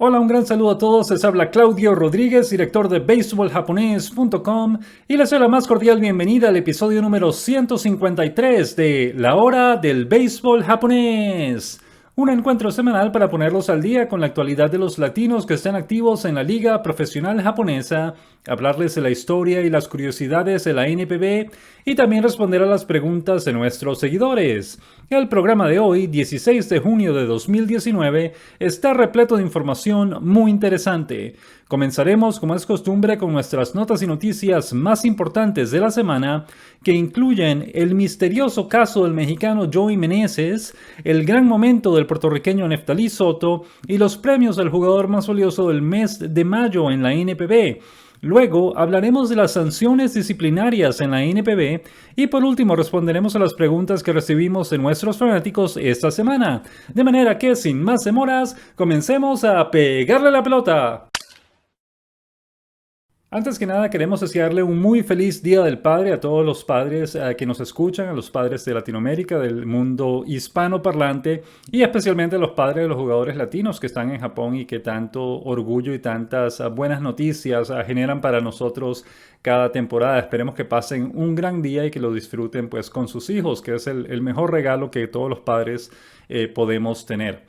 Hola, un gran saludo a todos. Les habla Claudio Rodríguez, director de baseballjaponés.com, y les doy la más cordial bienvenida al episodio número 153 de La Hora del Béisbol Japonés. Un encuentro semanal para ponerlos al día con la actualidad de los latinos que están activos en la Liga Profesional Japonesa, hablarles de la historia y las curiosidades de la NPB y también responder a las preguntas de nuestros seguidores. El programa de hoy, 16 de junio de 2019, está repleto de información muy interesante. Comenzaremos, como es costumbre, con nuestras notas y noticias más importantes de la semana, que incluyen el misterioso caso del mexicano Joey Meneses, el gran momento del puertorriqueño Neftalí Soto y los premios al jugador más valioso del mes de mayo en la NPB. Luego hablaremos de las sanciones disciplinarias en la NPB y por último responderemos a las preguntas que recibimos de nuestros fanáticos esta semana. De manera que sin más demoras, comencemos a pegarle la pelota. Antes que nada, queremos desearle un muy feliz Día del Padre a todos los padres que nos escuchan, a los padres de Latinoamérica, del mundo hispanoparlante y especialmente a los padres de los jugadores latinos que están en Japón y que tanto orgullo y tantas buenas noticias generan para nosotros cada temporada. Esperemos que pasen un gran día y que lo disfruten pues con sus hijos, que es el mejor regalo que todos los padres podemos tener.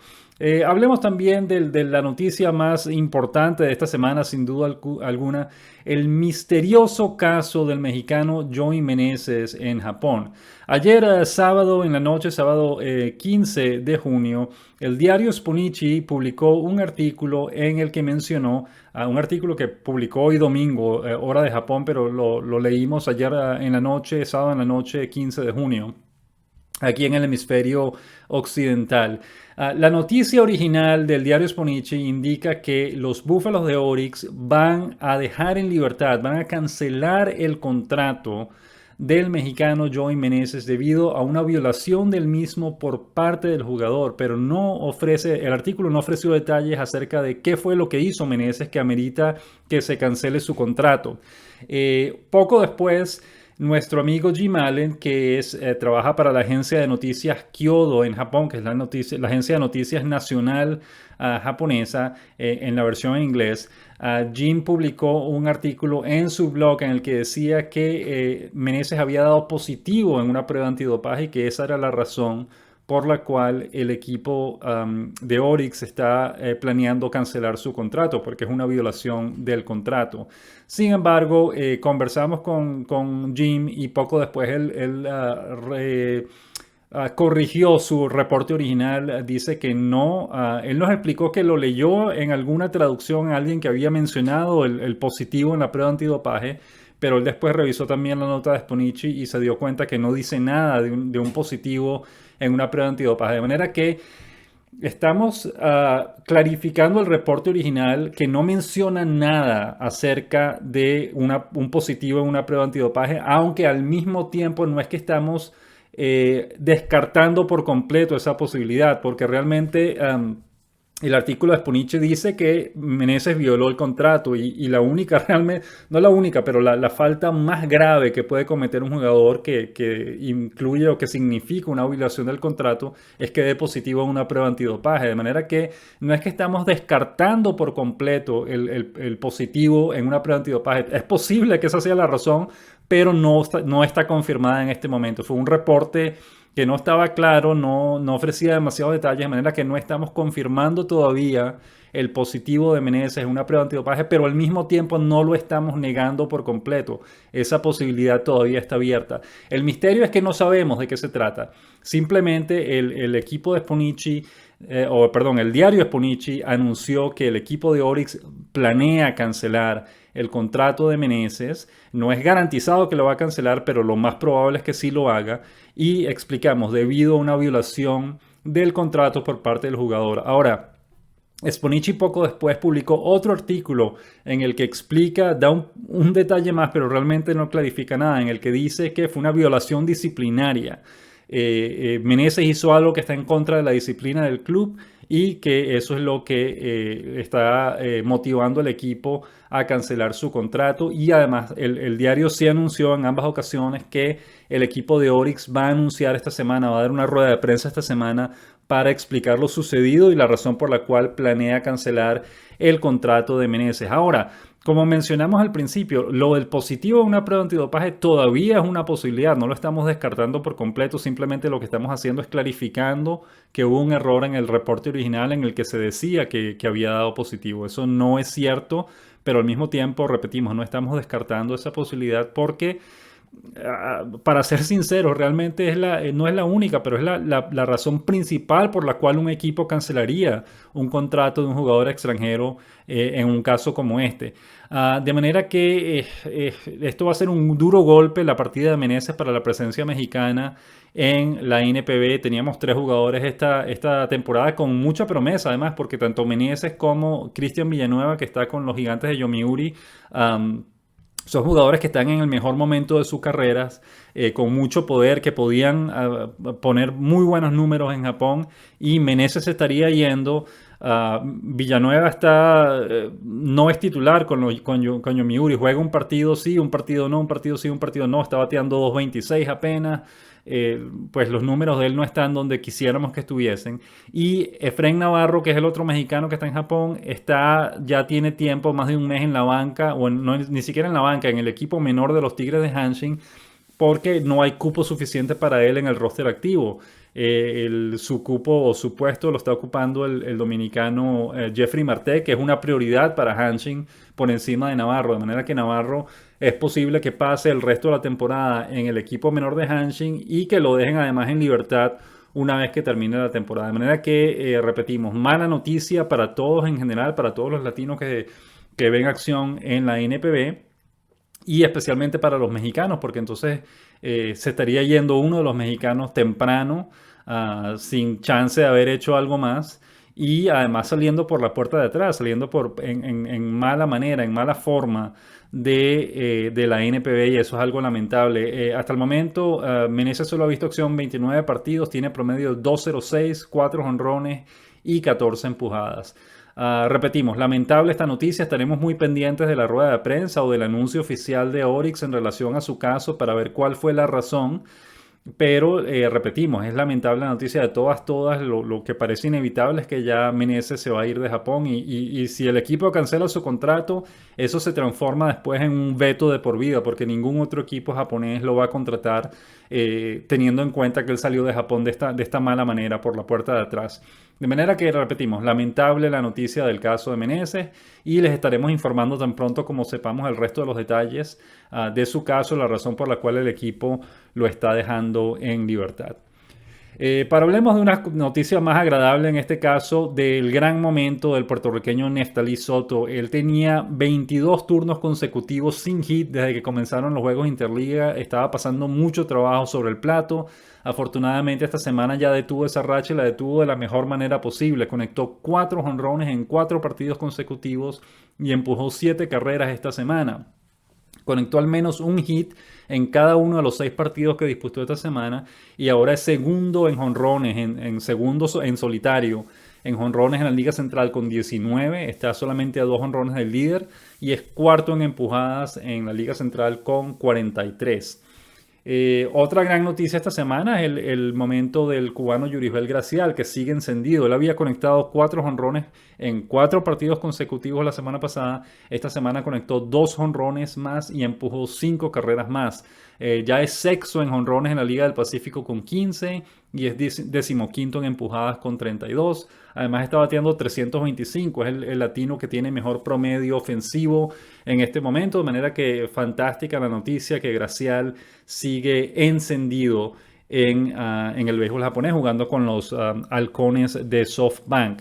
Hablemos también de la noticia más importante de esta semana, sin duda alguna, el misterioso caso del mexicano Joey Meneses en Japón. Ayer, sábado en la noche, sábado 15 de junio, el diario Sponichi publicó un artículo en el que mencionó, un artículo que publicó hoy domingo, hora de Japón, pero lo leímos ayer en la noche, sábado en la noche 15 de junio, aquí en el hemisferio occidental. La noticia original del diario Sponichi indica que los Búfalos de Orix van a dejar en libertad, van a cancelar el contrato del mexicano Joey Meneses debido a una violación del mismo por parte del jugador, pero el artículo no ofreció detalles acerca de qué fue lo que hizo Meneses que amerita que se cancele su contrato. Poco después, nuestro amigo Jim Allen, que trabaja para la agencia de noticias Kyodo en Japón, que es la agencia de noticias nacional japonesa, en la versión en inglés, Jim publicó un artículo en su blog en el que decía que Meneses había dado positivo en una prueba antidopaje y que esa era la razón por la cual el equipo de Orix está planeando cancelar su contrato, porque es una violación del contrato. Sin embargo, conversamos con Jim y poco después él corrigió su reporte original, dice que no, él nos explicó que lo leyó en alguna traducción a alguien que había mencionado el positivo en la prueba antidopaje, pero él después revisó también la nota de Sponichi y se dio cuenta que no dice nada de un positivo en una prueba antidopaje. De manera que estamos clarificando el reporte original que no menciona nada acerca de un positivo en una prueba antidopaje, aunque al mismo tiempo no es que estamos descartando por completo esa posibilidad, porque realmente el artículo de Sponichi dice que Meneses violó el contrato y la única, realmente, no la única, pero la falta más grave que puede cometer un jugador que incluye o que significa una violación del contrato es que dé positivo en una prueba antidopaje. De manera que no es que estamos descartando por completo el positivo en una prueba antidopaje. Es posible que esa sea la razón, pero no está confirmada en este momento. Fue un reporte que no estaba claro, no ofrecía demasiados detalles, de manera que no estamos confirmando todavía el positivo de Meneses en una prueba antidopaje, pero al mismo tiempo no lo estamos negando por completo. Esa posibilidad todavía está abierta. El misterio es que no sabemos de qué se trata. Simplemente el equipo de Sponichi, el diario Sponichi anunció que el equipo de Orix planea cancelar el contrato de Meneses. No es garantizado que lo va a cancelar, pero lo más probable es que sí lo haga. Y explicamos, debido a una violación del contrato por parte del jugador. Ahora, Sponichi poco después publicó otro artículo en el que explica, da un detalle más, pero realmente no clarifica nada, en el que dice que fue una violación disciplinaria. Meneses hizo algo que está en contra de la disciplina del club y que eso es lo que está motivando al equipo a cancelar su contrato. Y además el diario sí anunció en ambas ocasiones que el equipo de Orix va a anunciar esta semana, va a dar una rueda de prensa esta semana para explicar lo sucedido y la razón por la cual planea cancelar el contrato de Meneses. Ahora, como mencionamos al principio, lo del positivo de una prueba antidopaje todavía es una posibilidad, no lo estamos descartando por completo, simplemente lo que estamos haciendo es clarificando que hubo un error en el reporte original en el que se decía que había dado positivo. Eso no es cierto, pero al mismo tiempo, repetimos, no estamos descartando esa posibilidad porque para ser sincero, realmente no es la única, pero es la razón principal por la cual un equipo cancelaría un contrato de un jugador extranjero en un caso como este. De manera que esto va a ser un duro golpe la partida de Meneses para la presencia mexicana en la NPB. Teníamos 3 jugadores esta temporada con mucha promesa, además, porque tanto Meneses como Cristian Villanueva, que está con los Gigantes de Yomiuri, son jugadores que están en el mejor momento de sus carreras, con mucho poder, que podían poner muy buenos números en Japón, y Meneses se estaría yendo. Villanueva no es titular con Yomiuri, juega un partido sí, un partido no, un partido sí, un partido no, está bateando 2.26 apenas. Pues los números de él no están donde quisiéramos que estuviesen. Y Efraín Navarro, que es el otro mexicano que está en Japón, ya tiene tiempo, más de un mes en la banca, o ni siquiera en la banca, en el equipo menor de los Tigres de Hanshin, porque no hay cupo suficiente para él en el roster activo. Su cupo o su puesto lo está ocupando el dominicano Jeffrey Marte, que es una prioridad para Hanshin por encima de Navarro, de manera que Navarro es posible que pase el resto de la temporada en el equipo menor de Hanshin y que lo dejen además en libertad una vez que termine la temporada. De manera que, repetimos, mala noticia para todos en general, para todos los latinos que ven acción en la NPB, y especialmente para los mexicanos, porque entonces se estaría yendo uno de los mexicanos temprano, sin chance de haber hecho algo más, y además saliendo por la puerta de atrás, saliendo en mala manera, en mala forma de la NPB, y eso es algo lamentable. Hasta el momento, Meneses solo ha visto acción 29 partidos, tiene promedio de 2.06, 4 jonrones y 14 empujadas. Repetimos, lamentable esta noticia, estaremos muy pendientes de la rueda de prensa o del anuncio oficial de Orix en relación a su caso para ver cuál fue la razón. Pero repetimos, es lamentable la noticia de todas. Lo que parece inevitable es que ya Meneses se va a ir de Japón y si el equipo cancela su contrato, eso se transforma después en un veto de por vida, porque ningún otro equipo japonés lo va a contratar, teniendo en cuenta que él salió de Japón de esta mala manera, por la puerta de atrás. De manera que, repetimos, lamentable la noticia del caso de Meneses, y les estaremos informando tan pronto como sepamos el resto de los detalles de su caso, la razón por la cual el equipo lo está dejando en libertad. Hablemos de una noticia más agradable, en este caso del gran momento del puertorriqueño Neftalí Soto. Él tenía 22 turnos consecutivos sin hit desde que comenzaron los juegos Interliga. Estaba pasando mucho trabajo sobre el plato. Afortunadamente esta semana ya detuvo esa racha y la detuvo de la mejor manera posible. Conectó 4 jonrones en 4 partidos consecutivos y empujó 7 carreras esta semana. Conectó al menos un hit en cada uno de los 6 partidos que disputó esta semana, y ahora es segundo en jonrones, segundo en solitario en jonrones en la Liga Central con 19, está solamente a 2 jonrones del líder, y es cuarto en empujadas en la Liga Central con 43. Otra gran noticia esta semana es el momento del cubano Yuribel Gracial, que sigue encendido. Él había conectado 4 jonrones en 4 partidos consecutivos la semana pasada. Esta semana conectó 2 jonrones más y empujó 5 carreras más. Ya es sexto en jonrones en la Liga del Pacífico con 15 y es decimoquinto en empujadas con 32. Además está bateando 325, es el latino que tiene mejor promedio ofensivo en este momento, de manera que fantástica la noticia que Gracial sigue encendido en el béisbol japonés, jugando con los halcones de SoftBank.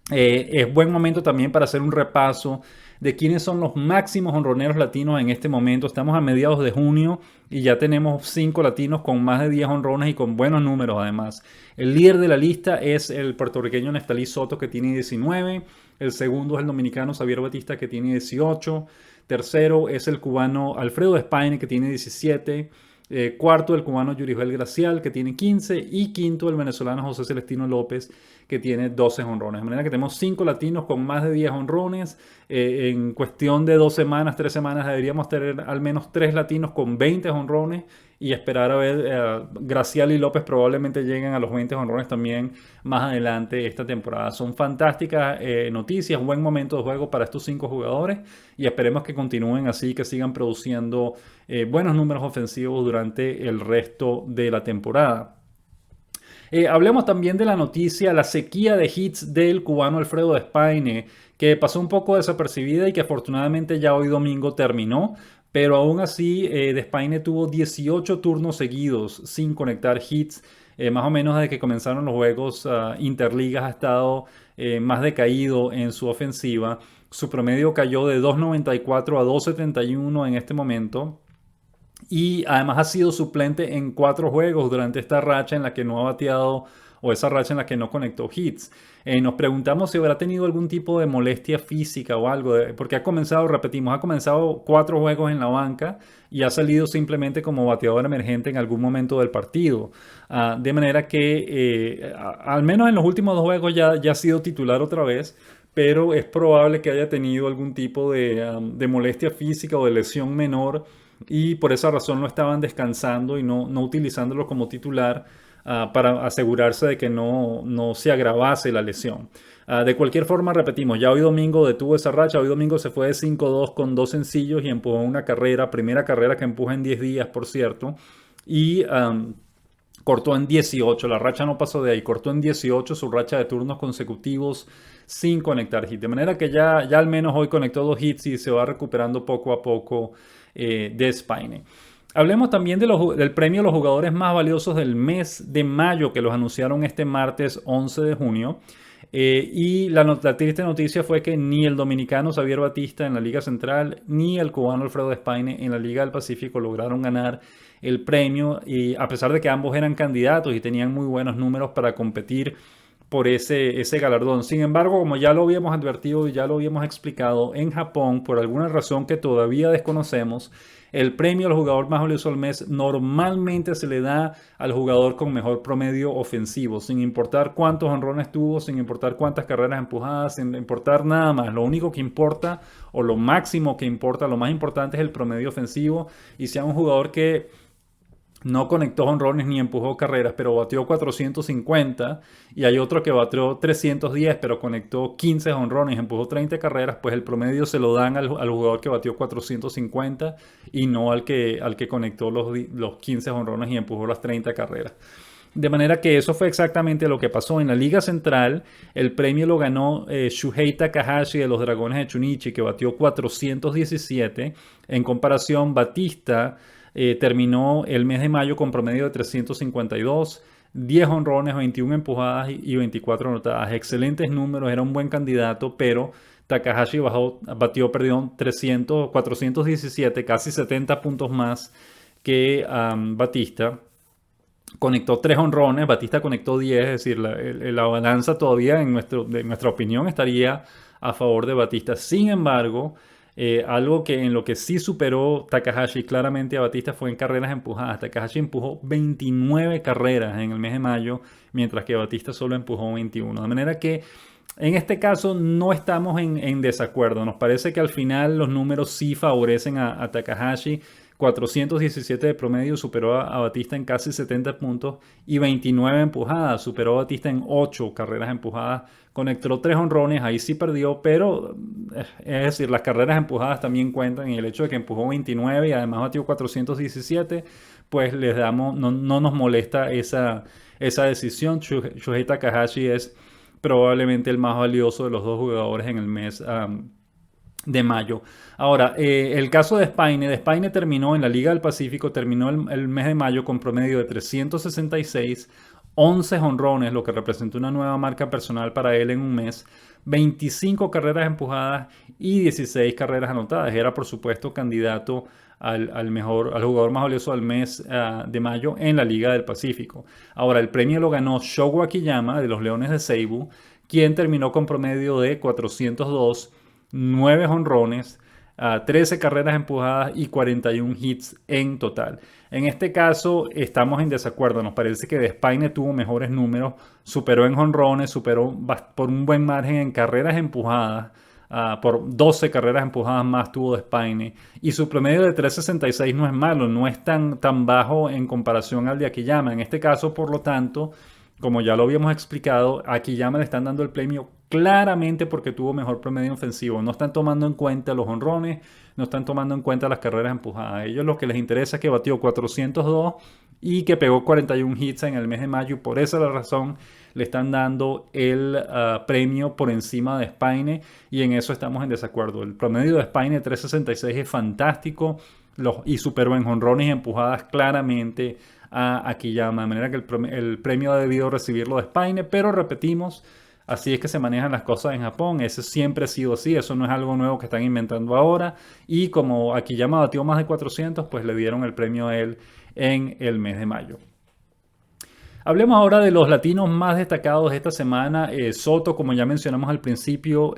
Es buen momento también para hacer un repaso de quiénes son los máximos jonroneros latinos en este momento. Estamos a mediados de junio y ya tenemos 5 latinos con más de 10 jonrones y con buenos números además. El líder de la lista es el puertorriqueño Neftalí Soto, que tiene 19. El segundo es el dominicano Xavier Batista, que tiene 18. Tercero es el cubano Alfredo Espaine, que tiene 17. Cuarto el cubano Yuribel Gracial, que tiene 15, y quinto el venezolano José Celestino López, que tiene 12 jonrones. De manera que tenemos 5 latinos con más de 10 jonrones. En cuestión de 2 semanas, 3 semanas, deberíamos tener al menos 3 latinos con 20 jonrones y esperar a ver. Gracial y López probablemente lleguen a los 20 jonrones también más adelante esta temporada. Son fantásticas noticias, buen momento de juego para estos 5 jugadores y esperemos que continúen así, que sigan produciendo buenos números ofensivos durante el resto de la temporada. Hablemos también de la noticia, la sequía de hits del cubano Alfredo Despaine, que pasó un poco desapercibida y que afortunadamente ya hoy domingo terminó, pero aún así Despaine tuvo 18 turnos seguidos sin conectar hits, más o menos desde que comenzaron los juegos interligas ha estado más decaído en su ofensiva. Su promedio cayó de 2.94 a 2.71 en este momento. Y además ha sido suplente en 4 juegos durante esta racha en la que no ha bateado o esa racha en la que no conectó hits. Nos preguntamos si habrá tenido algún tipo de molestia física o algo, porque ha comenzado, repetimos, ha comenzado 4 juegos en la banca y ha salido simplemente como bateador emergente en algún momento del partido. De manera que al menos en los últimos 2 juegos ya ha sido titular otra vez, pero es probable que haya tenido algún tipo de molestia física o de lesión menor y por esa razón lo estaban descansando y no utilizándolo como titular para asegurarse de que no se agravase la lesión. De cualquier forma, repetimos, ya hoy domingo detuvo esa racha, hoy domingo se fue de 5-2 con 2 sencillos y empujó una carrera, primera carrera que empuja en 10 días, por cierto, y cortó en 18, la racha no pasó de ahí, cortó en 18 su racha de turnos consecutivos sin conectar hit. De manera que ya al menos hoy conectó 2 hits y se va recuperando poco a poco Despaine. Hablemos también del premio a los jugadores más valiosos del mes de mayo que los anunciaron este martes 11 de junio. Y la triste noticia fue que ni el dominicano Xavier Batista en la Liga Central ni el cubano Alfredo Despaine en la Liga del Pacífico lograron ganar el premio, y a pesar de que ambos eran candidatos y tenían muy buenos números para competir por ese galardón. Sin embargo, como ya lo habíamos advertido y ya lo habíamos explicado, en Japón, por alguna razón que todavía desconocemos, el premio al jugador más valioso del mes normalmente se le da al jugador con mejor promedio ofensivo, sin importar cuántos jonrones tuvo, sin importar cuántas carreras empujadas, sin importar nada más. Lo único que importa, o lo máximo que importa, lo más importante es el promedio ofensivo, y sea un jugador que no conectó jonrones ni empujó carreras, pero batió 450, y hay otro que batió 310, pero conectó 15 jonrones, empujó 30 carreras, pues el promedio se lo dan al jugador que batió 450 y no al que conectó los 15 jonrones y empujó las 30 carreras. De manera que eso fue exactamente lo que pasó. En la Liga Central, el premio lo ganó Shuhei Takahashi de los Dragones de Chunichi, que batió 417. En comparación, Batista terminó el mes de mayo con promedio de 352, 10 honrones, 21 empujadas y 24 anotadas. Excelentes números, era un buen candidato, pero Takahashi batió 417, casi 70 puntos más que Batista. Conectó 3 honrones, Batista conectó 10, es decir, la balanza todavía en nuestra opinión estaría a favor de Batista. Sin embargo, algo en lo que sí superó Takahashi claramente a Batista fue en carreras empujadas. Takahashi empujó 29 carreras en el mes de mayo, mientras que Batista solo empujó 21. De manera que en este caso no estamos en desacuerdo. Nos parece que al final los números sí favorecen a Takahashi. 417 de promedio, superó a Batista en casi 70 puntos y 29 empujadas, superó a Batista en 8 carreras empujadas, conectó 3 honrones, ahí sí perdió, pero es decir, las carreras empujadas también cuentan, y el hecho de que empujó 29 y además batió 417, pues no nos molesta esa decisión. Shuhei Takahashi es probablemente el más valioso de los 2 jugadores en el mes de mayo. Ahora, el caso de Despaine terminó en la Liga del Pacífico, terminó el mes de mayo con promedio de 366, 11 jonrones, lo que representó una nueva marca personal para él en un mes, 25 carreras empujadas y 16 carreras anotadas. Era, por supuesto, candidato al jugador más valioso del mes de mayo en la Liga del Pacífico. Ahora, el premio lo ganó Shogo Akiyama de los Leones de Seibu, quien terminó con promedio de 402, 9 jonrones, 13 carreras empujadas y 41 hits en total. En este caso estamos en desacuerdo. Nos parece que Despaine tuvo mejores números, superó en jonrones, superó por un buen margen en carreras empujadas por 12 carreras empujadas más tuvo Despaine. Y su promedio de 3.66 no es malo, no es tan bajo en comparación al de Akiyama. En este caso, por lo tanto, como ya lo habíamos explicado, a Akiyama le están dando el premio claramente porque tuvo mejor promedio ofensivo. No están tomando en cuenta los honrones, no están tomando en cuenta las carreras empujadas. A ellos lo que les interesa es que batió 402 y que pegó 41 hits en el mes de mayo. Y por esa razón le están dando el premio por encima de Spaine, y en eso estamos en desacuerdo. El promedio de Spaine 3.66 es fantástico y superó en jonrones y empujadas claramente a Akiyama, de manera que el premio ha debido recibirlo de Spaine, pero repetimos, así es que se manejan las cosas en Japón. Eso siempre ha sido así, eso no es algo nuevo que están inventando ahora, y como Akiyama batió más de 400, pues le dieron el premio a él en el mes de mayo. Hablemos ahora de los latinos más destacados de esta semana. Soto, como ya mencionamos al principio,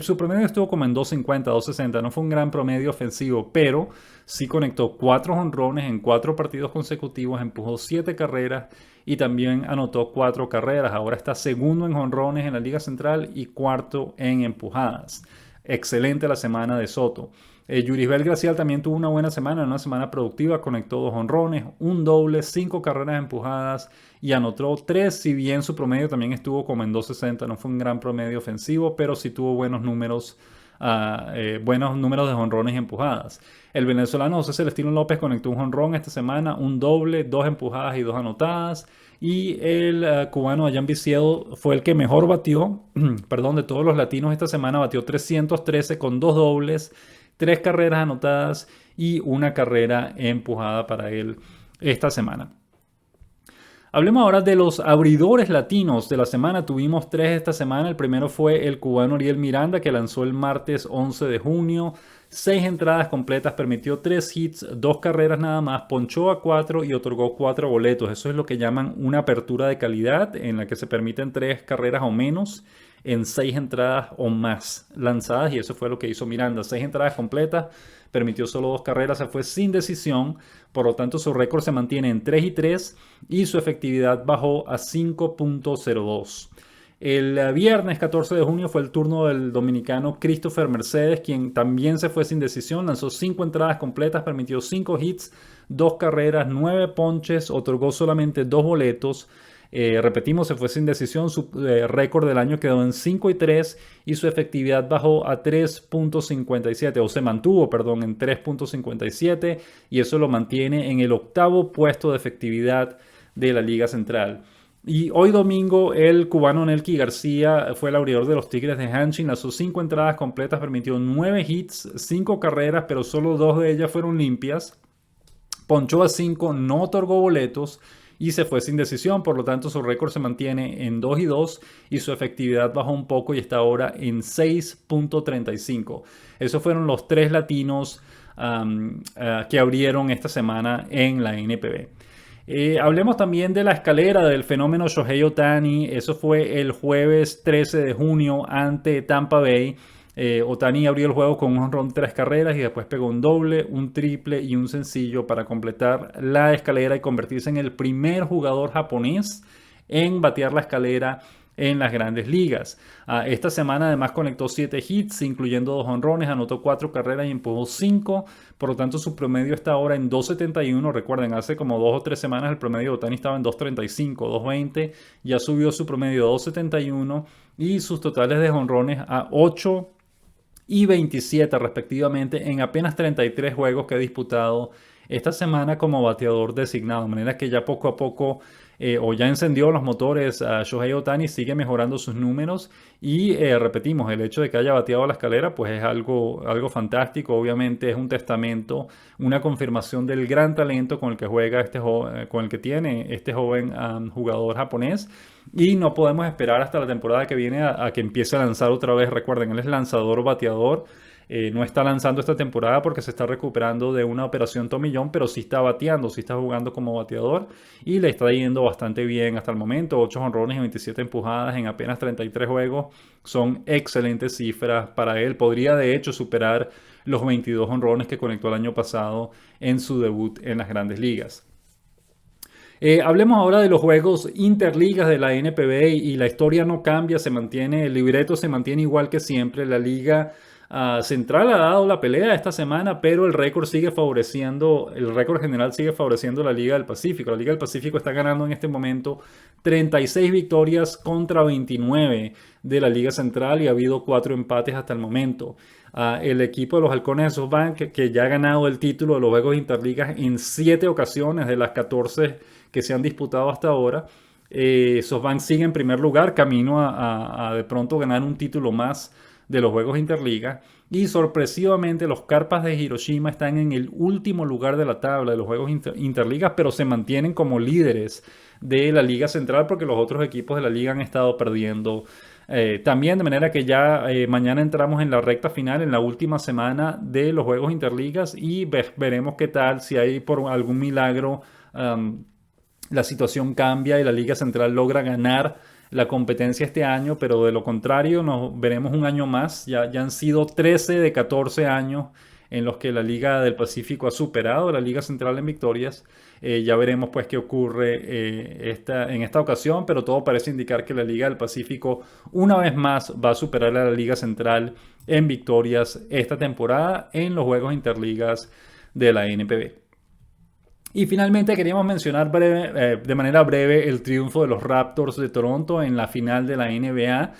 su promedio estuvo como en 250, 260. No fue un gran promedio ofensivo, pero sí conectó 4 jonrones en 4 partidos consecutivos, empujó 7 carreras y también anotó 4 carreras. Ahora está segundo en jonrones en la Liga Central y cuarto en empujadas. Excelente la semana de Soto. Yuribel Gracial también tuvo una buena semana, una semana productiva, conectó 2 jonrones, un doble, 5 carreras empujadas y anotó 3, si bien su promedio también estuvo como en 260, no fue un gran promedio ofensivo, pero sí tuvo buenos números de jonrones y empujadas. El venezolano José Celestino López conectó un jonrón esta semana, un doble, 2 empujadas y 2 anotadas. Y el cubano Dayan Biciel fue el que mejor batió, perdón, de todos los latinos esta semana. Batió 313 con 2 dobles, 3 carreras anotadas y una carrera empujada para él esta semana. Hablemos ahora de los abridores latinos de la semana. Tuvimos 3 esta semana. El primero fue el cubano Ariel Miranda, que lanzó el martes 11 de junio. 6 entradas completas, permitió 3 hits, 2 carreras nada más, ponchó a 4 y otorgó 4 boletos. Eso es lo que llaman una apertura de calidad, en la que se permiten 3 carreras o menos en 6 entradas o más lanzadas, y eso fue lo que hizo Miranda. 6 entradas completas, permitió solo 2 carreras, se fue sin decisión, por lo tanto su récord se mantiene en 3-3 y su efectividad bajó a 5.02. El viernes 14 de junio fue el turno del dominicano Christopher Mercedes, quien también se fue sin decisión, lanzó 5 entradas completas, permitió 5 hits, 2 carreras, 9 ponches, otorgó solamente 2 boletos. Repetimos, se fue sin decisión, su récord del año quedó en 5-3 y su efectividad bajó a 3.57, o se mantuvo, perdón, en 3.57, y eso lo mantiene en el 8º puesto de efectividad de la Liga Central. Y hoy domingo el cubano Nelky García fue el abridor de los Tigres de Hanshin, lanzó 5 entradas completas, permitió 9 hits, 5 carreras, pero solo 2 de ellas fueron limpias, ponchó a 5, no otorgó boletos y se fue sin decisión. Por lo tanto, su récord se mantiene en 2-2 y su efectividad bajó un poco y está ahora en 6.35. Esos fueron los 3 latinos que abrieron esta semana en la NPB. Hablemos también de la escalera del fenómeno Shohei Ohtani. Eso fue el jueves 13 de junio ante Tampa Bay. Ohtani abrió el juego con un jonrón de 3 carreras y después pegó un doble, un triple y un sencillo para completar la escalera y convertirse en el primer jugador japonés en batear la escalera en las grandes ligas. Esta semana además conectó 7 hits, incluyendo 2 jonrones, anotó 4 carreras y empujó 5. Por lo tanto, su promedio está ahora en 2.71. Recuerden, hace como 2 o 3 semanas el promedio de Ohtani estaba en 2.35, 2.20. Ya subió su promedio a 2.71 y sus totales de jonrones a 8 y 27 respectivamente en apenas 33 juegos que ha disputado esta semana como bateador designado. De manera que ya poco a poco o ya encendió los motores a Shohei Ohtani, sigue mejorando sus números y repetimos, el hecho de que haya bateado la escalera pues es algo fantástico. Obviamente es un testamento, una confirmación del gran talento con el que juega con el que tiene este joven jugador japonés, y no podemos esperar hasta la temporada que viene a que empiece a lanzar otra vez. Recuerden, él es lanzador bateador. No está lanzando esta temporada porque se está recuperando de una operación tomillón, pero sí está bateando, sí está jugando como bateador y le está yendo bastante bien hasta el momento. 8 jonrones y 27 empujadas en apenas 33 juegos son excelentes cifras para él. Podría de hecho superar los 22 jonrones que conectó el año pasado en su debut en las grandes ligas. Hablemos ahora de los juegos interligas de la NPB y la historia no cambia, se mantiene, el libreto se mantiene igual que siempre. La liga central ha dado la pelea esta semana, pero el récord sigue favoreciendo, el récord general sigue favoreciendo a la Liga del Pacífico. La Liga del Pacífico está ganando en este momento 36 victorias contra 29 de la Liga Central y ha habido 4 empates hasta el momento. El equipo de los Halcones de SoftBank, que ya ha ganado el título de los Juegos Interligas en 7 ocasiones de las 14 que se han disputado hasta ahora. SoftBank sigue en primer lugar, camino a de pronto ganar un título más de los Juegos Interligas. Y sorpresivamente los Carpas de Hiroshima están en el último lugar de la tabla de los Juegos Interligas, pero se mantienen como líderes de la Liga Central porque los otros equipos de la liga han estado perdiendo también, de manera que ya mañana entramos en la recta final, en la última semana de los Juegos Interligas y veremos qué tal, si hay por algún milagro la situación cambia y la Liga Central logra ganar la competencia este año, pero de lo contrario nos veremos un año más. Ya han sido 13 de 14 años en los que la Liga del Pacífico ha superado a la Liga Central en victorias. Ya veremos pues qué ocurre en esta ocasión, pero todo parece indicar que la Liga del Pacífico una vez más va a superar a la Liga Central en victorias esta temporada en los Juegos Interligas de la NPB. Y finalmente queríamos mencionar de manera breve el triunfo de los Raptors de Toronto en la final de la NBA.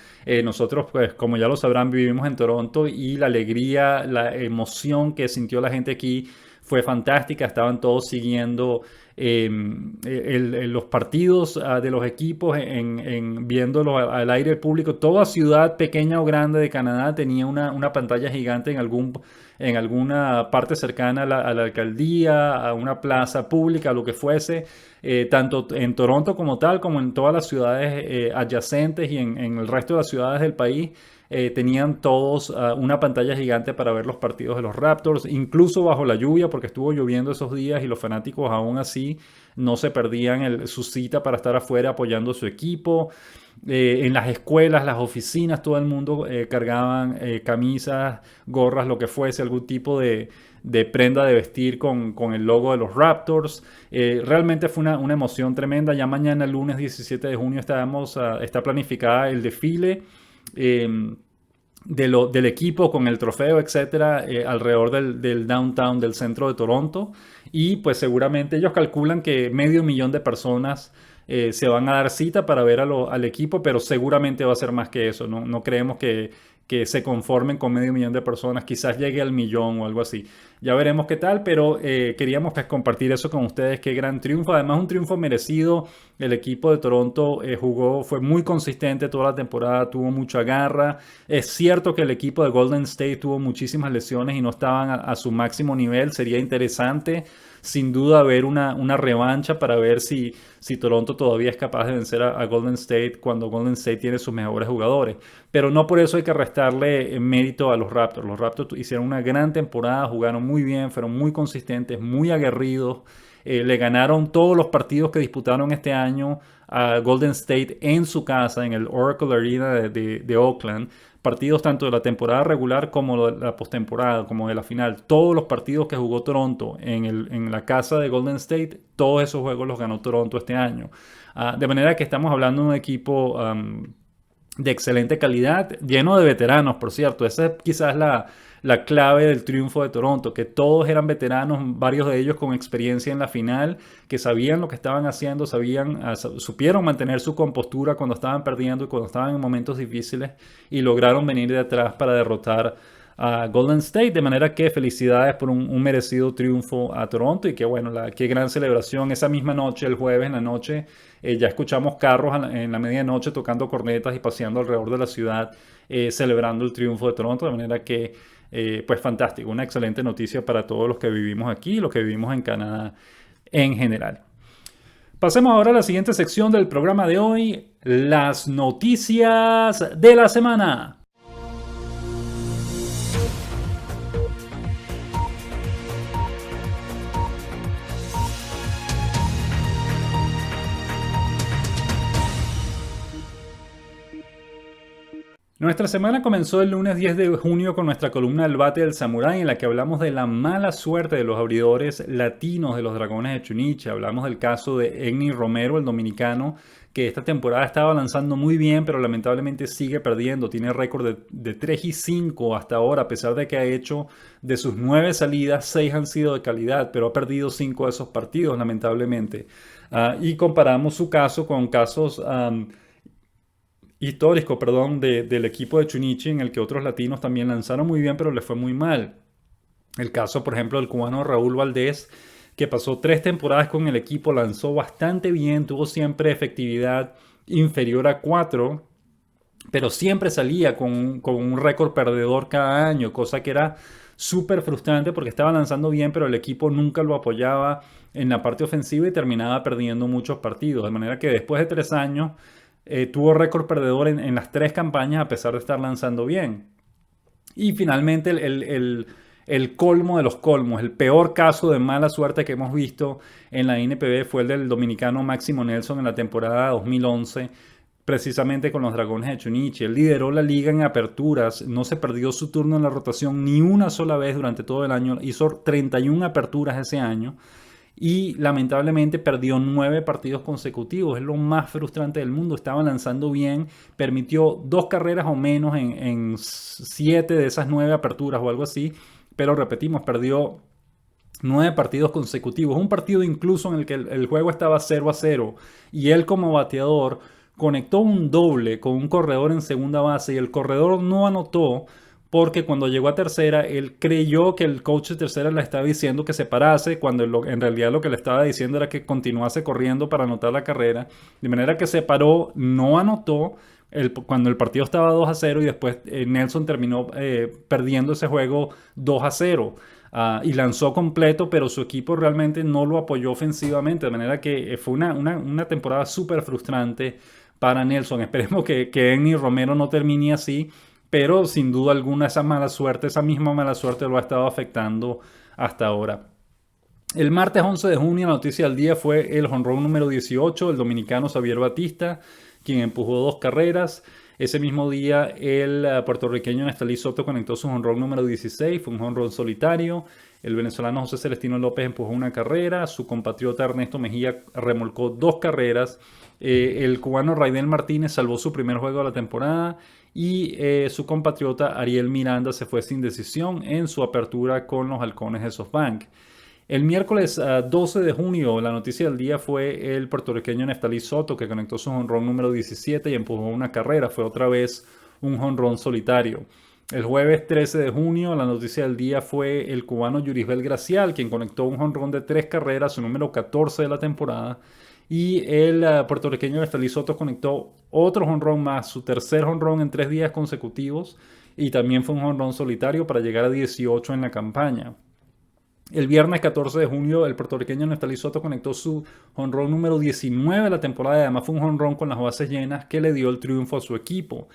Nosotros, pues, como ya lo sabrán, vivimos en Toronto y la alegría, la emoción que sintió la gente aquí fue fantástica. Estaban todos siguiendo los partidos de los equipos, viéndolos al aire público. Toda ciudad, pequeña o grande de Canadá, tenía una pantalla gigante en alguna parte cercana a la alcaldía, a una plaza pública, lo que fuese, tanto en Toronto como tal, como en todas las ciudades adyacentes y en el resto de las ciudades del país. Tenían todos una pantalla gigante para ver los partidos de los Raptors, incluso bajo la lluvia, porque estuvo lloviendo esos días y los fanáticos aún así no se perdían su cita para estar afuera apoyando a su equipo. En las escuelas, las oficinas, todo el mundo cargaban camisas, gorras, lo que fuese, algún tipo de prenda de vestir con el logo de los Raptors. Realmente fue una emoción tremenda. Ya mañana, lunes 17 de junio, está planificada el desfile del equipo con el trofeo, etcétera, alrededor del downtown, del centro de Toronto. Y pues seguramente ellos calculan que 500,000 de personas se van a dar cita para ver al equipo, pero seguramente va a ser más que eso. No creemos que se conformen con 500,000 de personas, quizás llegue al 1,000,000 o algo así. Ya veremos qué tal, pero queríamos pues, compartir eso con ustedes. Qué gran triunfo, además un triunfo merecido. El equipo de Toronto fue muy consistente toda la temporada, tuvo mucha garra. Es cierto que el equipo de Golden State tuvo muchísimas lesiones y no estaban a su máximo nivel. Sería interesante sin duda ver una revancha para ver si Toronto todavía es capaz de vencer a Golden State cuando Golden State tiene sus mejores jugadores. Pero no por eso hay que restarle mérito a los Raptors. Los Raptors hicieron una gran temporada, jugaron muy bien, fueron muy consistentes, muy aguerridos. Le ganaron todos los partidos que disputaron este año a Golden State en su casa, en el Oracle Arena de Oakland. Partidos tanto de la temporada regular como de la postemporada, como de la final. Todos los partidos que jugó Toronto en la casa de Golden State, todos esos juegos los ganó Toronto este año. De manera que estamos hablando de un equipo de excelente calidad, lleno de veteranos, por cierto. Esa es quizás la clave del triunfo de Toronto, que todos eran veteranos, varios de ellos con experiencia en la final, que sabían lo que estaban haciendo, supieron mantener su compostura cuando estaban perdiendo y cuando estaban en momentos difíciles y lograron venir de atrás para derrotar a Golden State, de manera que felicidades por un merecido triunfo a Toronto y que bueno, qué gran celebración. Esa misma noche, el jueves en la noche, ya escuchamos carros en la medianoche tocando cornetas y paseando alrededor de la ciudad celebrando el triunfo de Toronto, de manera que pues fantástico, una excelente noticia para todos los que vivimos aquí, los que vivimos en Canadá en general. Pasemos ahora a la siguiente sección del programa de hoy, las noticias de la semana. Nuestra semana comenzó el lunes 10 de junio con nuestra columna El Bate del Samurái, en la que hablamos de la mala suerte de los abridores latinos de los Dragones de Chunichi. Hablamos del caso de Egny Romero, el dominicano, que esta temporada estaba lanzando muy bien, pero lamentablemente sigue perdiendo. Tiene récord de 3-5 hasta ahora, a pesar de que ha hecho de sus 9 salidas, 6 han sido de calidad, pero ha perdido 5 de esos partidos, lamentablemente. Y comparamos su caso con casos histórico, perdón, del equipo de Chunichi, en el que otros latinos también lanzaron muy bien, pero les fue muy mal. El caso, por ejemplo, del cubano Raúl Valdés, que pasó 3 temporadas con el equipo, lanzó bastante bien, tuvo siempre efectividad inferior a 4, pero siempre salía con un récord perdedor cada año, cosa que era súper frustrante porque estaba lanzando bien, pero el equipo nunca lo apoyaba en la parte ofensiva y terminaba perdiendo muchos partidos. De manera que después de 3 años tuvo récord perdedor en las 3 campañas a pesar de estar lanzando bien. Y finalmente el colmo de los colmos, el peor caso de mala suerte que hemos visto en la NPB fue el del dominicano Máximo Nelson en la temporada 2011, precisamente con los Dragones de Chunichi. Él lideró la liga en aperturas, no se perdió su turno en la rotación ni una sola vez durante todo el año, hizo 31 aperturas ese año y lamentablemente perdió 9 partidos consecutivos. Es lo más frustrante del mundo. Estaba lanzando bien, permitió 2 carreras o menos en 7 de esas 9 aperturas o algo así, pero repetimos, perdió 9 partidos consecutivos. Un partido incluso en el que el juego estaba 0-0 y él como bateador conectó un doble con un corredor en segunda base y el corredor no anotó porque cuando llegó a tercera, él creyó que el coach de tercera le estaba diciendo que se parase, cuando en realidad lo que le estaba diciendo era que continuase corriendo para anotar la carrera. De manera que se paró, no anotó cuando el partido estaba 2-0 y después Nelson terminó perdiendo ese juego 2-0. Y lanzó completo, pero su equipo realmente no lo apoyó ofensivamente. De manera que fue una temporada súper frustrante para Nelson. Esperemos que Egny Romero no termine así. Pero sin duda alguna esa misma mala suerte lo ha estado afectando hasta ahora. El martes 11 de junio la noticia del día fue el jonrón número 18 del dominicano Xavier Batista, quien empujó 2 carreras. Ese mismo día el puertorriqueño Nestalí Soto conectó su jonrón número 16, fue un jonrón solitario. El venezolano José Celestino López empujó 1 carrera, su compatriota Ernesto Mejía remolcó 2 carreras. El cubano Raidel Martínez salvó su primer juego de la temporada y su compatriota Ariel Miranda se fue sin decisión en su apertura con los Halcones de SoftBank. El miércoles 12 de junio la noticia del día fue el puertorriqueño Nestalí Soto, que conectó su jonrón número 17 y empujó 1 carrera. Fue otra vez un jonrón solitario. El jueves 13 de junio la noticia del día fue el cubano Yurisbel Gracial, quien conectó un jonrón de 3 carreras, su número 14 de la temporada. Y el puertorriqueño Nestalí Soto conectó otro jonrón más, su tercer jonrón en 3 días consecutivos, y también fue un jonrón solitario para llegar a 18 en la campaña. El viernes 14 de junio el puertorriqueño Nestalí Soto conectó su jonrón número 19 de la temporada y además fue un jonrón con las bases llenas que le dio el triunfo a su equipo.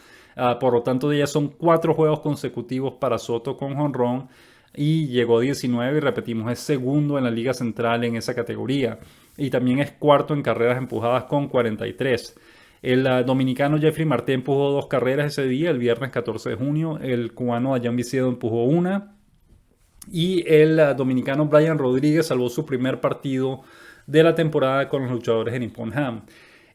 Por lo tanto, ya son 4 juegos consecutivos para Soto con jonrón y llegó a 19 y repetimos, es segundo en la Liga Central en esa categoría. Y también es cuarto en carreras empujadas con 43. El dominicano Jeffrey Martí empujó 2 carreras ese día, el viernes 14 de junio. El cubano Dayan Vicedo empujó 1. Y el dominicano Brian Rodríguez salvó su primer partido de la temporada con los luchadores de Nippon Ham.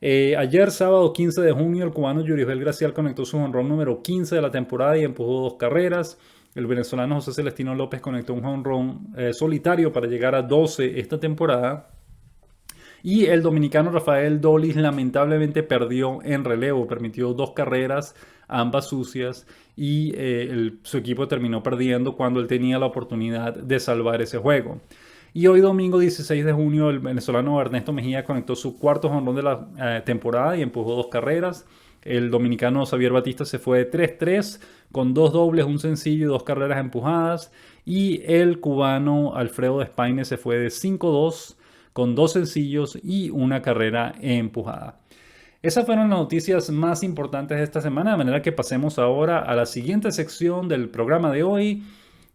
Ayer, sábado 15 de junio, el cubano Yurisbel Gracial conectó su jonrón número 15 de la temporada y empujó 2 carreras. El venezolano José Celestino López conectó un jonrón solitario para llegar a 12 esta temporada. Y el dominicano Rafael Dolis lamentablemente perdió en relevo, permitió 2 carreras, ambas sucias, y su equipo terminó perdiendo cuando él tenía la oportunidad de salvar ese juego. Y hoy domingo 16 de junio el venezolano Ernesto Mejía conectó su 4º jonrón de la temporada y empujó 2 carreras. El dominicano Xavier Batista se fue de 3-3 con 2 dobles, un sencillo y 2 carreras empujadas. Y el cubano Alfredo Despaine se fue de 5-2 con 2 sencillos y 1 carrera empujada. Esas fueron las noticias más importantes de esta semana, de manera que pasemos ahora a la siguiente sección del programa de hoy,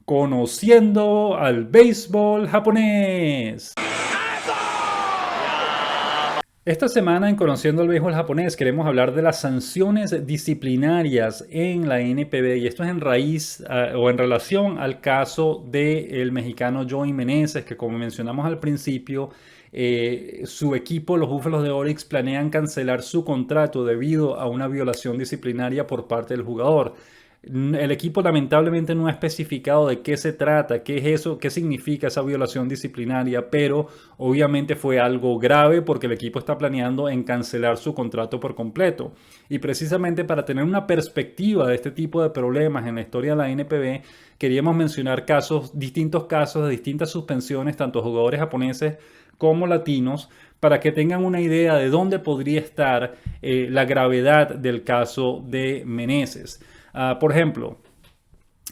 conociendo al béisbol japonés. Esta semana en Conociendo el Béisbol Japonés queremos hablar de las sanciones disciplinarias en la NPB y esto es en raíz o en relación al caso del mexicano Joey Meneses que como mencionamos al principio su equipo, los Búfalos de Orix, planean cancelar su contrato debido a una violación disciplinaria por parte del jugador. El equipo lamentablemente no ha especificado de qué se trata, qué es eso, qué significa esa violación disciplinaria, pero obviamente fue algo grave porque el equipo está planeando en cancelar su contrato por completo. Y precisamente para tener una perspectiva de este tipo de problemas en la historia de la NPB, queríamos mencionar distintos casos de distintas suspensiones, tanto jugadores japoneses como latinos, para que tengan una idea de dónde podría estar la gravedad del caso de Meneses. Por ejemplo,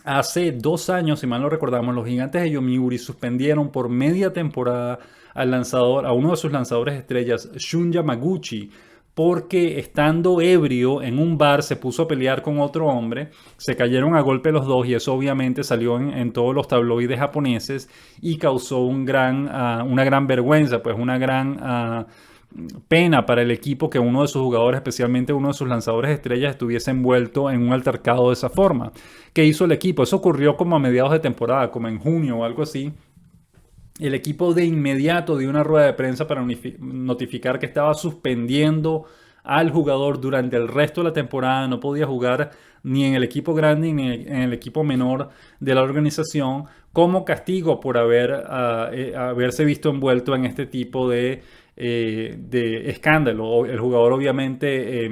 hace 2 años, si mal no recordamos, los Gigantes de Yomiuri suspendieron por media temporada al lanzador, a uno de sus lanzadores estrellas, Shun Yamaguchi, porque estando ebrio en un bar se puso a pelear con otro hombre, se cayeron a golpe los dos y eso obviamente salió en todos los tabloides japoneses y causó una gran vergüenza, pues una gran pena para el equipo que uno de sus jugadores, especialmente uno de sus lanzadores estrellas, estuviese envuelto en un altercado de esa forma. ¿Qué hizo el equipo? Eso ocurrió como a mediados de temporada, como en junio o algo así. El equipo de inmediato dio una rueda de prensa para notificar que estaba suspendiendo al jugador durante el resto de la temporada. No podía jugar ni en el equipo grande ni en el equipo menor de la organización como castigo por haberse visto envuelto en este tipo de escándalo. El jugador obviamente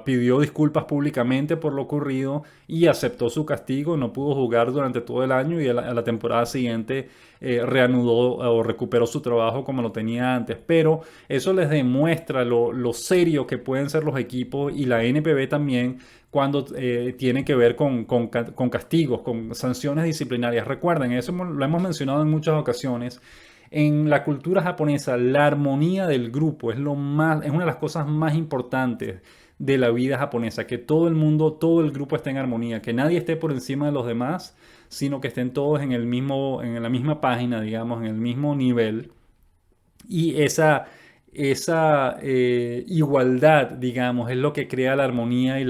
pidió disculpas públicamente por lo ocurrido y aceptó su castigo. No pudo jugar durante todo el año y a la temporada siguiente reanudó o recuperó su trabajo como lo tenía antes. Pero eso les demuestra lo serio que pueden ser los equipos y la NPB también cuando tiene que ver con castigos, con sanciones disciplinarias. Recuerden, eso lo hemos mencionado en muchas ocasiones. En la cultura japonesa, la armonía del grupo es una de las cosas más importantes de la vida japonesa, que todo el mundo, todo el grupo esté en armonía, que nadie esté por encima de los demás, sino que estén todos en la misma página, digamos, en el mismo nivel. Y esa igualdad, digamos, es lo que crea la armonía y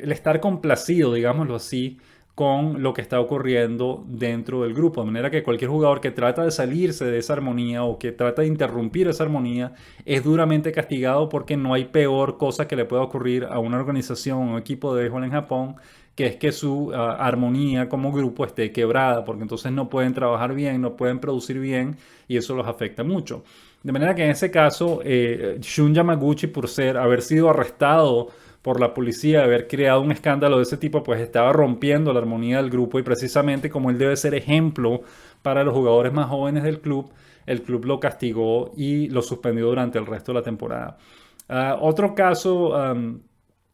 el estar complacido, digámoslo así, con lo que está ocurriendo dentro del grupo. De manera que cualquier jugador que trata de salirse de esa armonía o que trata de interrumpir esa armonía es duramente castigado porque no hay peor cosa que le pueda ocurrir a una organización o un equipo de béisbol en Japón que es que su armonía como grupo esté quebrada, porque entonces no pueden trabajar bien, no pueden producir bien y eso los afecta mucho. De manera que en ese caso, Shun Yamaguchi, haber sido arrestado por la policía, haber creado un escándalo de ese tipo, pues estaba rompiendo la armonía del grupo y precisamente como él debe ser ejemplo para los jugadores más jóvenes del club, el club lo castigó y lo suspendió durante el resto de la temporada. Otro caso,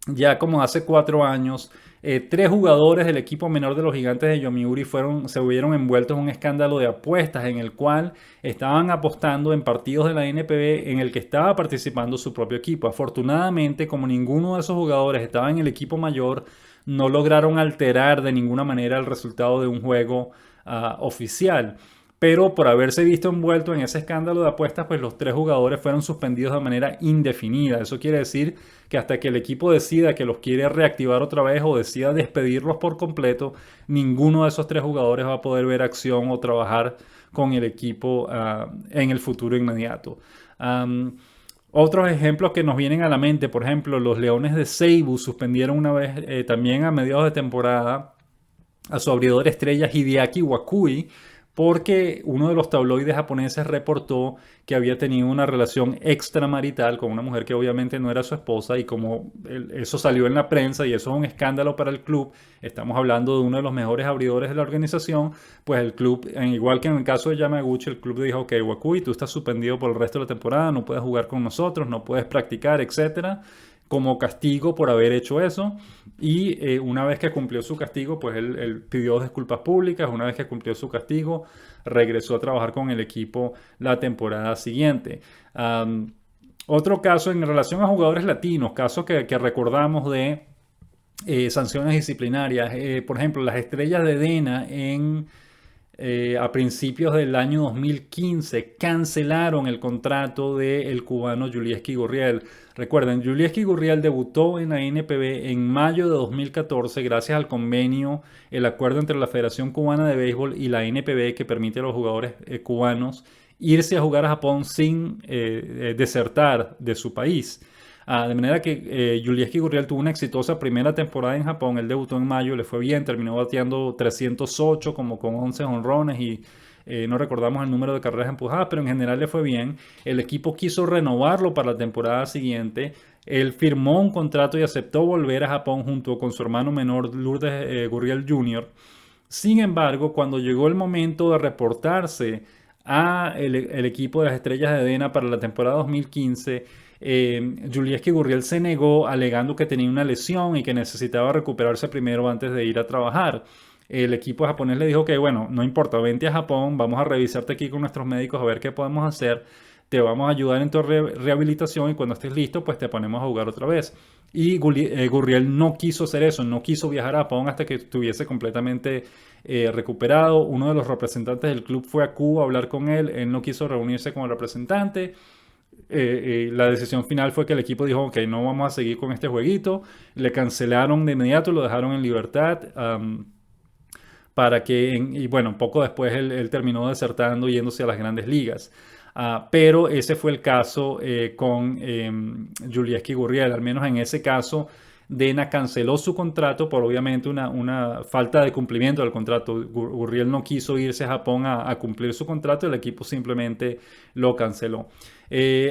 ya como hace 4 años, 3 jugadores del equipo menor de los Gigantes de Yomiuri se vieron envueltos en un escándalo de apuestas en el cual estaban apostando en partidos de la NPB en el que estaba participando su propio equipo. Afortunadamente, como ninguno de esos jugadores estaba en el equipo mayor, no lograron alterar de ninguna manera el resultado de un juego oficial. Pero por haberse visto envuelto en ese escándalo de apuestas, pues los 3 jugadores fueron suspendidos de manera indefinida. Eso quiere decir que hasta que el equipo decida que los quiere reactivar otra vez o decida despedirlos por completo, ninguno de esos 3 jugadores va a poder ver acción o trabajar con el equipo en el futuro inmediato. Otros ejemplos que nos vienen a la mente, por ejemplo, los Leones de Seibu suspendieron una vez también a mediados de temporada a su abridor estrella Hideaki Wakui porque uno de los tabloides japoneses reportó que había tenido una relación extramarital con una mujer que obviamente no era su esposa y como eso salió en la prensa y eso es un escándalo para el club, estamos hablando de uno de los mejores abridores de la organización, pues el club, igual que en el caso de Yamaguchi, el club dijo, ok, Wakui, tú estás suspendido por el resto de la temporada, no puedes jugar con nosotros, no puedes practicar, etcétera, como castigo por haber hecho eso. Y una vez que cumplió su castigo, pues él pidió disculpas públicas. Una vez que cumplió su castigo, regresó a trabajar con el equipo la temporada siguiente. Otro caso en relación a jugadores latinos, caso que recordamos de sanciones disciplinarias. Por ejemplo, las Estrellas de Dena a principios del año 2015 cancelaron el contrato del cubano Yulieski Gurriel. Recuerden, Yulieski Gurriel debutó en la NPB en mayo de 2014 gracias al convenio, el acuerdo entre la Federación Cubana de Béisbol y la NPB que permite a los jugadores cubanos irse a jugar a Japón sin desertar de su país. De manera que Yulieski Gurriel tuvo una exitosa primera temporada en Japón. Él debutó en mayo, le fue bien, terminó bateando 308 como con 11 honrones y no recordamos el número de carreras empujadas, pero en general le fue bien. El equipo quiso renovarlo para la temporada siguiente. Él firmó un contrato y aceptó volver a Japón junto con su hermano menor Lourdes Gurriel Jr. Sin embargo, cuando llegó el momento de reportarse a el equipo de las Estrellas de Edena para la temporada 2015, Yulieski Gurriel se negó alegando que tenía una lesión y que necesitaba recuperarse primero antes de ir a trabajar. El equipo japonés le dijo que, bueno, no importa, vente a Japón, vamos a revisarte aquí con nuestros médicos a ver qué podemos hacer, te vamos a ayudar en tu rehabilitación y cuando estés listo, pues te ponemos a jugar otra vez. Y Gurriel no quiso hacer eso, no quiso viajar a Japón hasta que estuviese completamente recuperado. Uno de los representantes del club fue a Cuba a hablar con él, él no quiso reunirse con el representante. La decisión final fue que el equipo dijo, ok, no vamos a seguir con este jueguito. Le cancelaron de inmediato, lo dejaron en libertad. Para que, y bueno, poco después él terminó desertando yéndose a las grandes ligas. Pero ese fue el caso con Yulieski Gurriel. Al menos en ese caso, Dena canceló su contrato por obviamente una falta de cumplimiento del contrato. Gurriel no quiso irse a Japón a cumplir su contrato, el equipo simplemente lo canceló.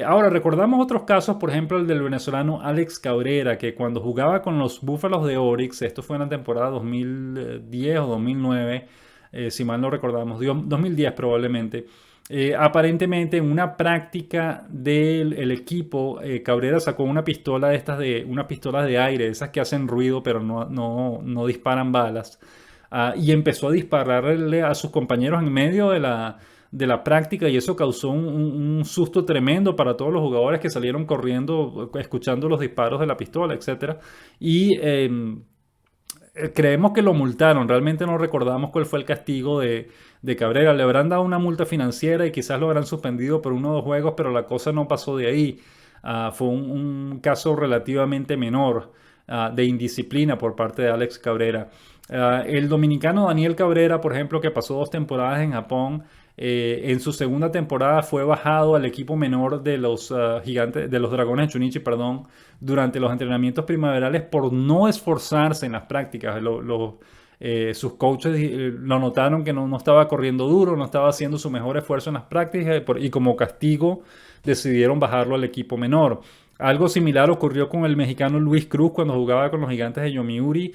Ahora, recordamos otros casos, por ejemplo, el del venezolano Alex Cabrera, que cuando jugaba con los Búfalos de Orix, esto fue en la temporada 2010 o 2009, si mal no recordamos, 2010 probablemente, aparentemente en una práctica del equipo, Cabrera sacó una pistola unas pistolas de aire, esas que hacen ruido pero no disparan balas, y empezó a dispararle a sus compañeros en medio de la práctica y eso causó un susto tremendo para todos los jugadores que salieron corriendo escuchando los disparos de la pistola, etcétera. Y creemos que lo multaron, realmente no recordamos cuál fue el castigo de Cabrera. Le habrán dado una multa financiera y quizás lo habrán suspendido por 1 o 2 juegos, pero la cosa no pasó de ahí. Fue un caso relativamente menor de indisciplina por parte de Alex Cabrera. El dominicano Daniel Cabrera, por ejemplo, que pasó 2 temporadas en Japón, en su segunda temporada fue bajado al equipo menor de los gigantes, de los Dragones de Chunichi, perdón, durante los entrenamientos primaverales por no esforzarse en las prácticas. Sus coaches lo notaron que no estaba corriendo duro, no estaba haciendo su mejor esfuerzo en las prácticas y como castigo decidieron bajarlo al equipo menor. Algo similar ocurrió con el mexicano Luis Cruz cuando jugaba con los Gigantes de Yomiuri.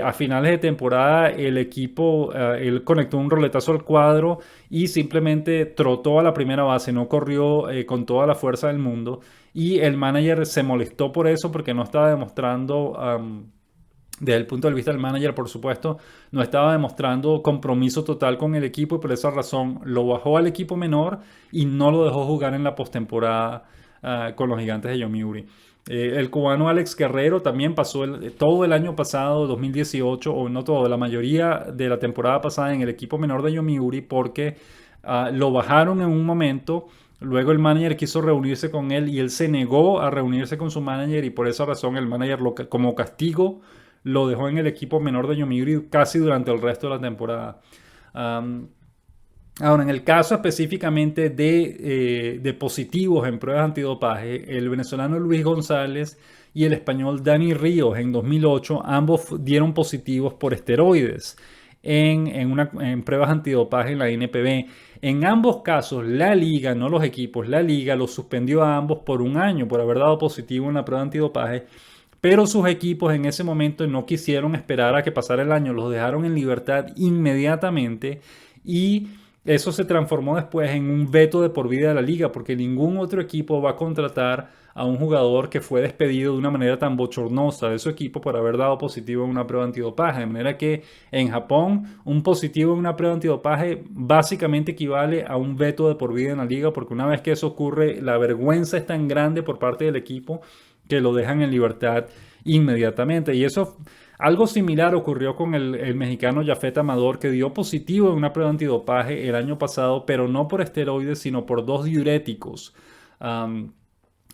A finales de temporada el equipo, él conectó un roletazo al cuadro y simplemente trotó a la primera base, no corrió con toda la fuerza del mundo. Y el manager se molestó por eso porque no estaba demostrando... desde el punto de vista del manager, por supuesto, no estaba demostrando compromiso total con el equipo y por esa razón lo bajó al equipo menor y no lo dejó jugar en la postemporada con los Gigantes de Yomiuri. El cubano Alex Guerrero también pasó todo el año pasado, 2018, o no todo, la mayoría de la temporada pasada en el equipo menor de Yomiuri porque lo bajaron en un momento. Luego el manager quiso reunirse con él y él se negó a reunirse con su manager y por esa razón el manager como castigo lo dejó en el equipo menor de Yomiuri casi durante el resto de la temporada. Ahora, en el caso específicamente de positivos en pruebas antidopaje, el venezolano Luis González y el español Dani Ríos en 2008, ambos dieron positivos por esteroides en pruebas antidopaje en la NPB. En ambos casos, la liga, no los equipos, la liga los suspendió a ambos por 1 año por haber dado positivo en la prueba antidopaje. Pero sus equipos en ese momento no quisieron esperar a que pasara el año, los dejaron en libertad inmediatamente y eso se transformó después en un veto de por vida de la liga porque ningún otro equipo va a contratar a un jugador que fue despedido de una manera tan bochornosa de su equipo por haber dado positivo en una prueba antidopaje. De manera que en Japón un positivo en una prueba antidopaje básicamente equivale a un veto de por vida en la liga porque una vez que eso ocurre la vergüenza es tan grande por parte del equipo que lo dejan en libertad inmediatamente. Y eso Algo similar ocurrió con el mexicano Jafet Amador, que dio positivo en una prueba antidopaje el año pasado, pero no por esteroides, sino por dos diuréticos, um,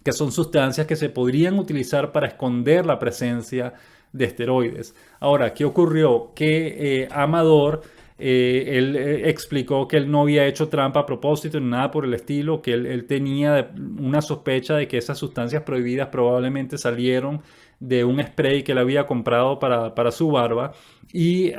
que son sustancias que se podrían utilizar para esconder la presencia de esteroides. Ahora, ¿qué ocurrió? Que Amador, él explicó que él no había hecho trampa a propósito ni nada por el estilo, que él tenía una sospecha de que esas sustancias prohibidas probablemente salieron de un spray que él había comprado para su barba y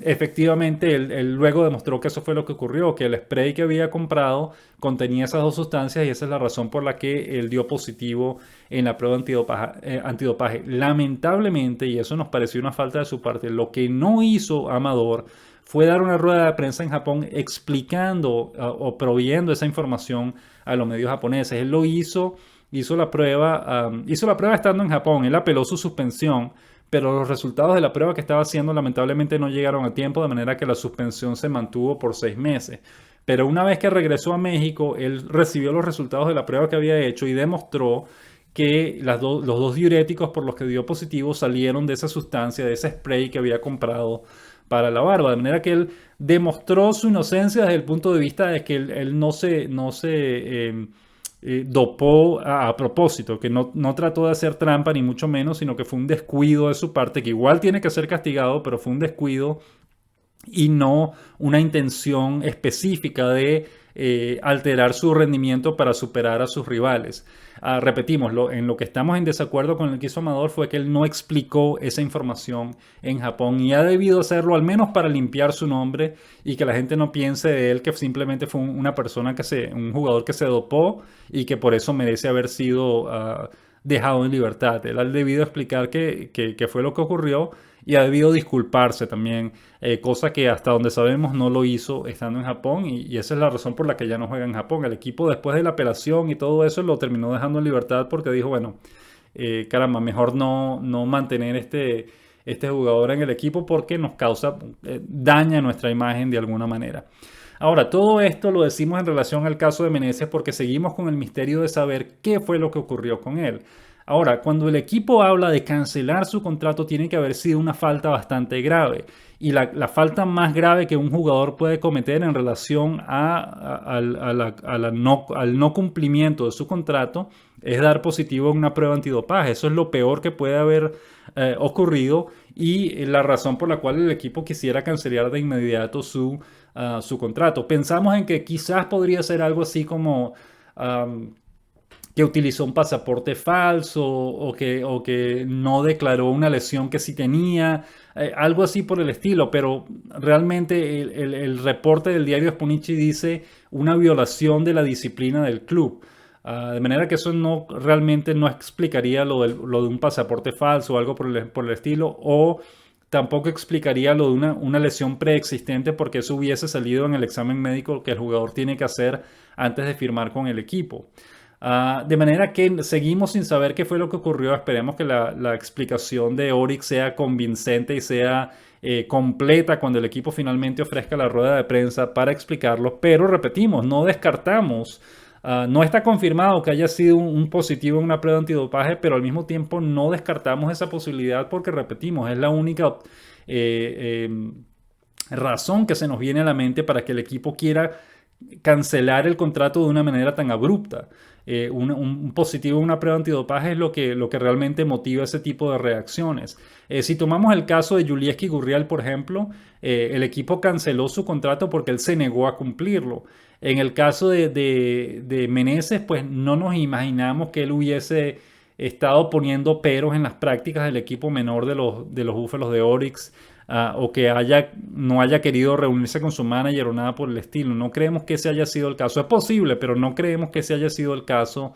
efectivamente él luego demostró que eso fue lo que ocurrió, que el spray que había comprado contenía esas dos sustancias y esa es la razón por la que él dio positivo en la prueba antidopaje. Lamentablemente, y eso nos pareció una falta de su parte, lo que no hizo Amador fue dar una rueda de prensa en Japón explicando o proveyendo esa información a los medios japoneses. Él lo hizo la prueba estando en Japón, él apeló su suspensión, pero los resultados de la prueba que estaba haciendo lamentablemente no llegaron a tiempo, de manera que la suspensión se mantuvo por 6 meses. Pero una vez que regresó a México, él recibió los resultados de la prueba que había hecho y demostró que los dos diuréticos por los que dio positivo salieron de esa sustancia, de ese spray que había comprado para la barba. De manera que él demostró su inocencia desde el punto de vista de que él no se dopó a propósito, que no trató de hacer trampa ni mucho menos, sino que fue un descuido de su parte, que igual tiene que ser castigado, pero fue un descuido y no una intención específica de alterar su rendimiento para superar a sus rivales. Repetimos, en lo que estamos en desacuerdo con el que hizo Amador fue que él no explicó esa información en Japón y ha debido hacerlo al menos para limpiar su nombre y que la gente no piense de él que simplemente fue una persona un jugador que se dopó y que por eso merece haber sido dejado en libertad. Él ha debido explicar qué fue lo que ocurrió y ha debido disculparse también, cosa que hasta donde sabemos no lo hizo estando en Japón y esa es la razón por la que ya no juega en Japón. El equipo después de la apelación y todo eso lo terminó dejando en libertad porque dijo, bueno, caramba, mejor no mantener este jugador en el equipo porque nos causa, daña nuestra imagen de alguna manera. Ahora, todo esto lo decimos en relación al caso de Meneses porque seguimos con el misterio de saber qué fue lo que ocurrió con él. Ahora, cuando el equipo habla de cancelar su contrato, tiene que haber sido una falta bastante grave. Y la falta más grave que un jugador puede cometer en relación al no cumplimiento de su contrato es dar positivo en una prueba antidopaje. Eso es lo peor que puede haber ocurrido y la razón por la cual el equipo quisiera cancelar de inmediato su contrato. Pensamos en que quizás podría ser algo así como que utilizó un pasaporte falso o que no declaró una lesión que sí tenía, algo así por el estilo, pero realmente el reporte del diario Sponichi dice una violación de la disciplina del club. De manera que eso realmente no explicaría lo de un pasaporte falso o algo por el estilo, o tampoco explicaría lo de una lesión preexistente porque eso hubiese salido en el examen médico que el jugador tiene que hacer antes de firmar con el equipo. De manera que seguimos sin saber qué fue lo que ocurrió. Esperemos que la explicación de Orix sea convincente y sea completa cuando el equipo finalmente ofrezca la rueda de prensa para explicarlo. Pero repetimos, no descartamos. No está confirmado que haya sido un positivo en una prueba antidopaje, pero al mismo tiempo no descartamos esa posibilidad porque, repetimos, es la única razón que se nos viene a la mente para que el equipo quiera cancelar el contrato de una manera tan abrupta. Un positivo en una prueba antidopaje es lo que realmente motiva ese tipo de reacciones. Si tomamos el caso de Yulieski Gurriel, por ejemplo, el equipo canceló su contrato porque él se negó a cumplirlo. En el caso de Meneses, pues no nos imaginamos que él hubiese estado poniendo peros en las prácticas del equipo menor de los Búfalos de Orix, o que no haya querido reunirse con su manager o nada por el estilo. No creemos que ese haya sido el caso. Es posible, pero no creemos que ese haya sido el caso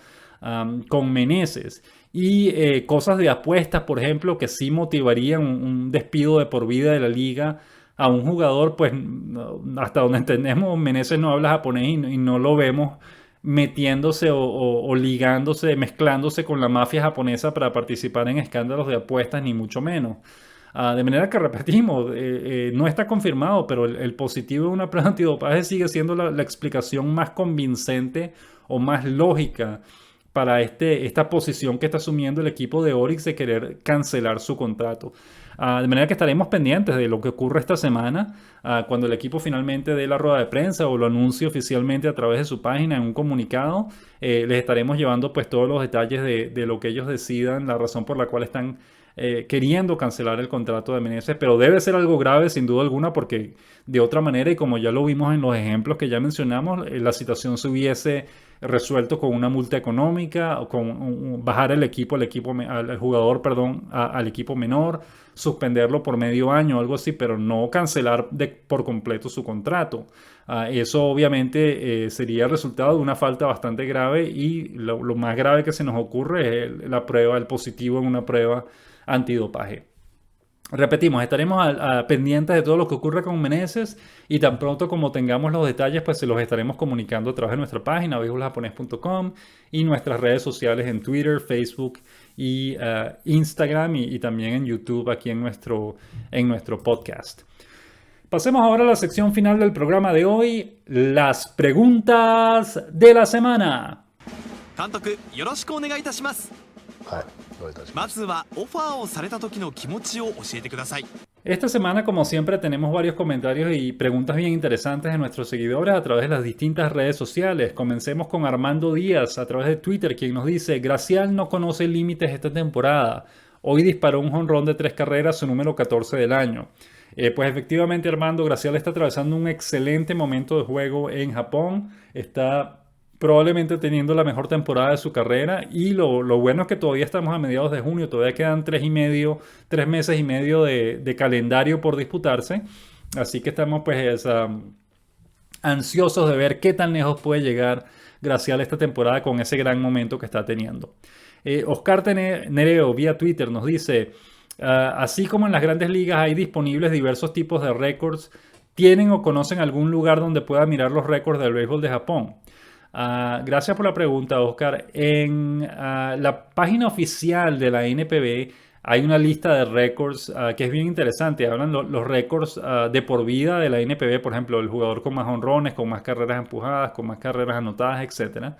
con Meneses. Y cosas de apuestas, por ejemplo, que sí motivarían un despido de por vida de la liga a un jugador, pues hasta donde entendemos, Meneses no habla japonés y no lo vemos metiéndose o ligándose, mezclándose con la mafia japonesa para participar en escándalos de apuestas, ni mucho menos. De manera que repetimos, no está confirmado, pero el positivo de una prueba antidopaje sigue siendo la explicación más convincente o más lógica para esta posición que está asumiendo el equipo de Oryx de querer cancelar su contrato. De manera que estaremos pendientes de lo que ocurre esta semana, cuando el equipo finalmente dé la rueda de prensa o lo anuncie oficialmente a través de su página en un comunicado. Les estaremos llevando pues todos los detalles de lo que ellos decidan, la razón por la cual están queriendo cancelar el contrato de Meneses, pero debe ser algo grave sin duda alguna, porque de otra manera, y como ya lo vimos en los ejemplos que ya mencionamos, la situación se hubiese resuelto con una multa económica o con bajar al jugador, perdón, al equipo menor, suspenderlo por medio año o algo así, pero no cancelar por completo su contrato. Eso obviamente sería el resultado de una falta bastante grave, y lo más grave que se nos ocurre es el positivo en una prueba antidopaje. Repetimos, estaremos pendientes de todo lo que ocurra con Meneses, y tan pronto como tengamos los detalles, pues se los estaremos comunicando a través de nuestra página beisboljaponés.com y nuestras redes sociales en Twitter, Facebook y Instagram, y también en YouTube aquí en nuestro podcast. Pasemos ahora a la sección final del programa de hoy, las preguntas de la semana. 監督、よろしくお願いいたします。はい、どういたしまます。ずはオファーをされた時の気持ちを教えてください。 Esta semana, como siempre, tenemos varios comentarios y preguntas bien interesantes de nuestros seguidores a través de las distintas redes sociales. Comencemos con Armando Díaz a través de Twitter, quien nos dice: Gracial no conoce límites esta temporada. Hoy disparó un jonrón de 3 carreras, su número 14 del año. Pues efectivamente, Armando, Gracial está atravesando un excelente momento de juego en Japón. Está probablemente teniendo la mejor temporada de su carrera, y lo bueno es que todavía estamos a mediados de junio, todavía quedan 3 meses y medio de calendario por disputarse, así que estamos pues ansiosos de ver qué tan lejos puede llegar Gracial esta temporada con ese gran momento que está teniendo. Oscar Nereo vía Twitter nos dice: así como en las grandes ligas hay disponibles diversos tipos de récords, ¿tienen o conocen algún lugar donde pueda mirar los récords del béisbol de Japón? Gracias por la pregunta, Oscar. En la página oficial de la NPB hay una lista de récords que es bien interesante. Hablan los récords de por vida de la NPB, por ejemplo, el jugador con más honrones, con más carreras empujadas, con más carreras anotadas, etc.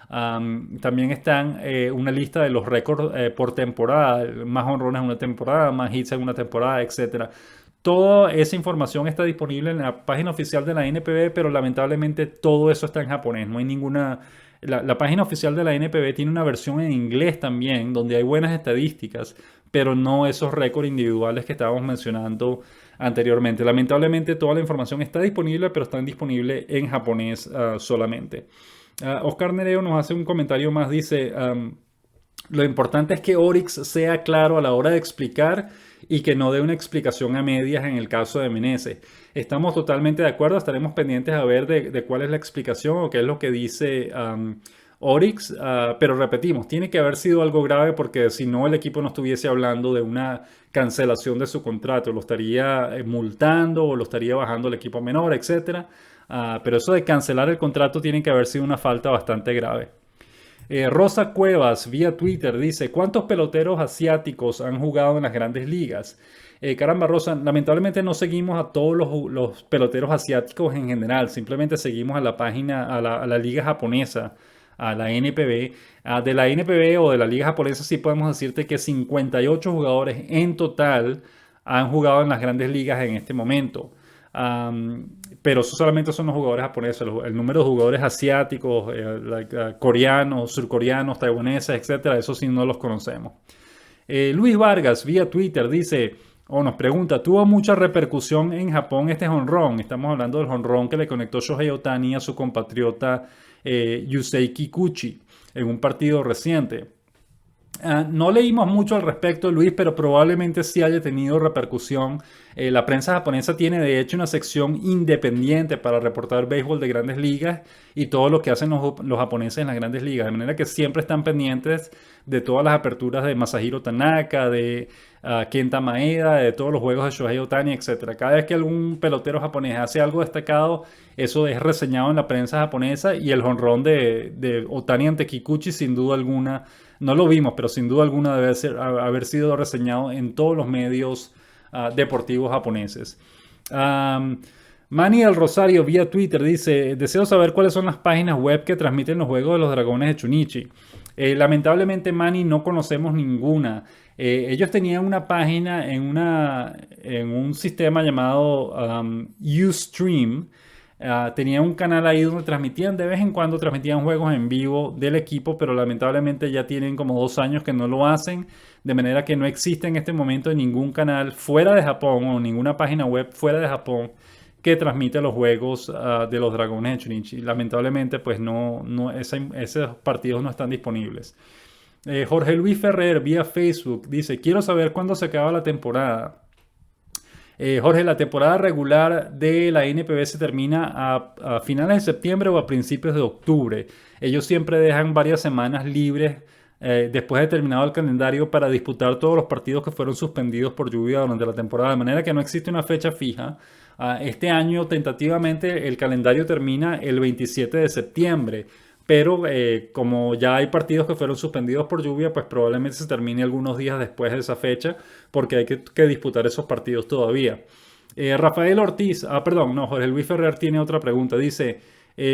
También están una lista de los récords por temporada, más honrones en una temporada, más hits en una temporada, etc. Toda esa información está disponible en la página oficial de la NPB, pero lamentablemente todo eso está en japonés. No hay ninguna... La página oficial de la NPB tiene una versión en inglés también, donde hay buenas estadísticas, pero no esos récords individuales que estábamos mencionando anteriormente. Lamentablemente toda la información está disponible, pero está disponible en japonés solamente. Oscar Nereo nos hace un comentario más, dice: lo importante es que Oryx sea claro a la hora de explicar y que no dé una explicación a medias en el caso de Meneses. Estamos totalmente de acuerdo, estaremos pendientes a ver de cuál es la explicación o qué es lo que dice Oryx, pero repetimos, tiene que haber sido algo grave, porque si no el equipo no estuviese hablando de una cancelación de su contrato, lo estaría multando o lo estaría bajando el equipo menor, etc. Pero eso de cancelar el contrato tiene que haber sido una falta bastante grave. Rosa Cuevas vía Twitter dice: ¿cuántos peloteros asiáticos han jugado en las grandes ligas? Caramba, Rosa, lamentablemente no seguimos a todos los peloteros asiáticos en general, simplemente seguimos a la página, a la liga japonesa, a la NPB. De la NPB o de la liga japonesa sí podemos decirte que 58 jugadores en total han jugado en las grandes ligas en este momento. Pero eso solamente son los jugadores japoneses. El número de jugadores asiáticos, coreanos, surcoreanos, taiwaneses, etc., eso sí no los conocemos. Luis Vargas vía Twitter dice, nos pregunta: ¿tuvo mucha repercusión en Japón este jonrón? Estamos hablando del jonrón que le conectó Shohei Ohtani a su compatriota Yusei Kikuchi en un partido reciente. No leímos mucho al respecto, Luis, pero probablemente sí haya tenido repercusión. La prensa japonesa tiene de hecho una sección independiente para reportar béisbol de grandes ligas y todo lo que hacen los japoneses en las grandes ligas, de manera que siempre están pendientes de todas las aperturas de Masahiro Tanaka, de Kenta Maeda, de todos los juegos de Shohei Ohtani, etc. Cada vez que algún pelotero japonés hace algo destacado, eso es reseñado en la prensa japonesa, y el jonrón de Ohtani ante Kikuchi, sin duda alguna, no lo vimos, pero sin duda alguna debe haber sido reseñado en todos los medios deportivos japoneses. Manny del Rosario vía Twitter dice: deseo saber cuáles son las páginas web que transmiten los juegos de los Dragones de Chunichi. Lamentablemente, Manny, no conocemos ninguna. Ellos tenían una página en un sistema llamado Ustream. Tenían un canal ahí donde transmitían de vez en cuando, transmitían juegos en vivo del equipo, pero lamentablemente ya tienen como 2 años que no lo hacen, de manera que no existe en este momento ningún canal fuera de Japón o ninguna página web fuera de Japón que transmite los juegos de los Dragones de Churinchi. Y lamentablemente, pues esos partidos no están disponibles. Jorge Luis Ferrer vía Facebook dice: quiero saber cuándo se acaba la temporada. Jorge, la temporada regular de la NPB se termina a finales de septiembre o a principios de octubre. Ellos siempre dejan varias semanas libres después de terminado el calendario para disputar todos los partidos que fueron suspendidos por lluvia durante la temporada, de manera que no existe una fecha fija. Este año, tentativamente, el calendario termina el 27 de septiembre. Pero como ya hay partidos que fueron suspendidos por lluvia, pues probablemente se termine algunos días después de esa fecha, porque hay que disputar esos partidos todavía. Rafael Ortiz, perdón, no, Jorge Luis Ferrer tiene otra pregunta. Dice: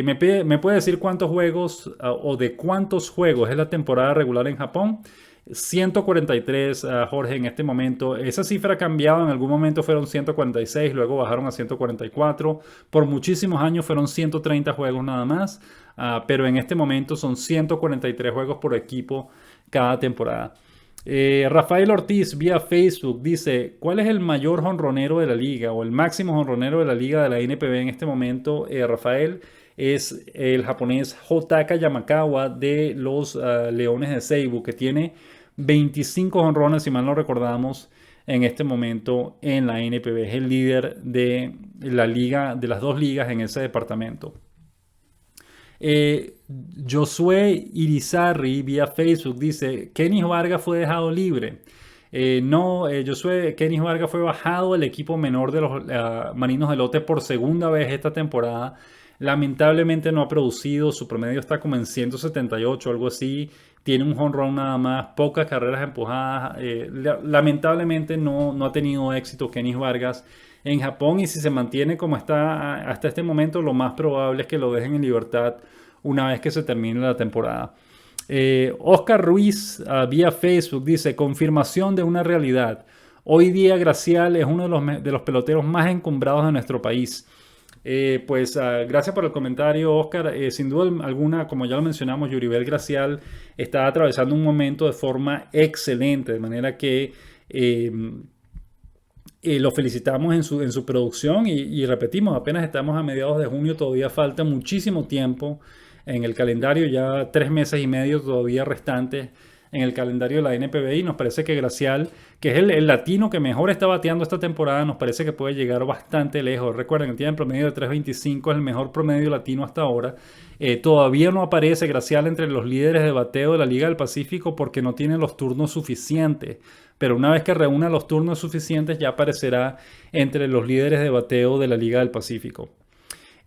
¿me puede decir cuántos juegos o de cuántos juegos es la temporada regular en Japón? 143, Jorge, en este momento. Esa cifra ha cambiado. En algún momento fueron 146, luego bajaron a 144. Por muchísimos años fueron 130 juegos nada más. Pero en este momento son 143 juegos por equipo cada temporada. Rafael Ortiz vía Facebook dice: ¿cuál es el mayor jonronero de la liga o el máximo jonronero de la liga de la NPB en este momento? Rafael, es el japonés Hotaka Yamakawa de los Leones de Seibu, que tiene 25 jonrones, si mal no recordamos, en este momento en la NPB. Es el líder de la liga, de las dos ligas en ese departamento. Josué Irizarry vía Facebook dice: Kenny Vargas fue dejado libre. No, Josué, Kenny Vargas fue bajado del equipo menor de los Marinos de Lote por segunda vez esta temporada. Lamentablemente no ha producido, su promedio está como en 178, algo así. Tiene un home run nada más, pocas carreras empujadas. Lamentablemente no ha tenido éxito Kenny Vargas en Japón, y si se mantiene como está hasta este momento, lo más probable es que lo dejen en libertad una vez que se termine la temporada. Oscar Ruiz vía Facebook dice: confirmación de una realidad. Hoy día Gracial es uno de los peloteros más encumbrados de nuestro país. Gracias por el comentario, Oscar. Sin duda alguna, como ya lo mencionamos, Yuribel Gracial está atravesando un momento de forma excelente, de manera que lo felicitamos en su producción y repetimos, apenas estamos a mediados de junio, todavía falta muchísimo tiempo en el calendario, ya 3 meses y medio todavía restantes en el calendario de la NPB, y nos parece que Gracial, que es el latino que mejor está bateando esta temporada, nos parece que puede llegar bastante lejos. Recuerden que tiene el promedio de 3.25, es el mejor promedio latino hasta ahora. Todavía no aparece Gracial entre los líderes de bateo de la Liga del Pacífico porque no tiene los turnos suficientes, pero una vez que reúna los turnos suficientes ya aparecerá entre los líderes de bateo de la Liga del Pacífico.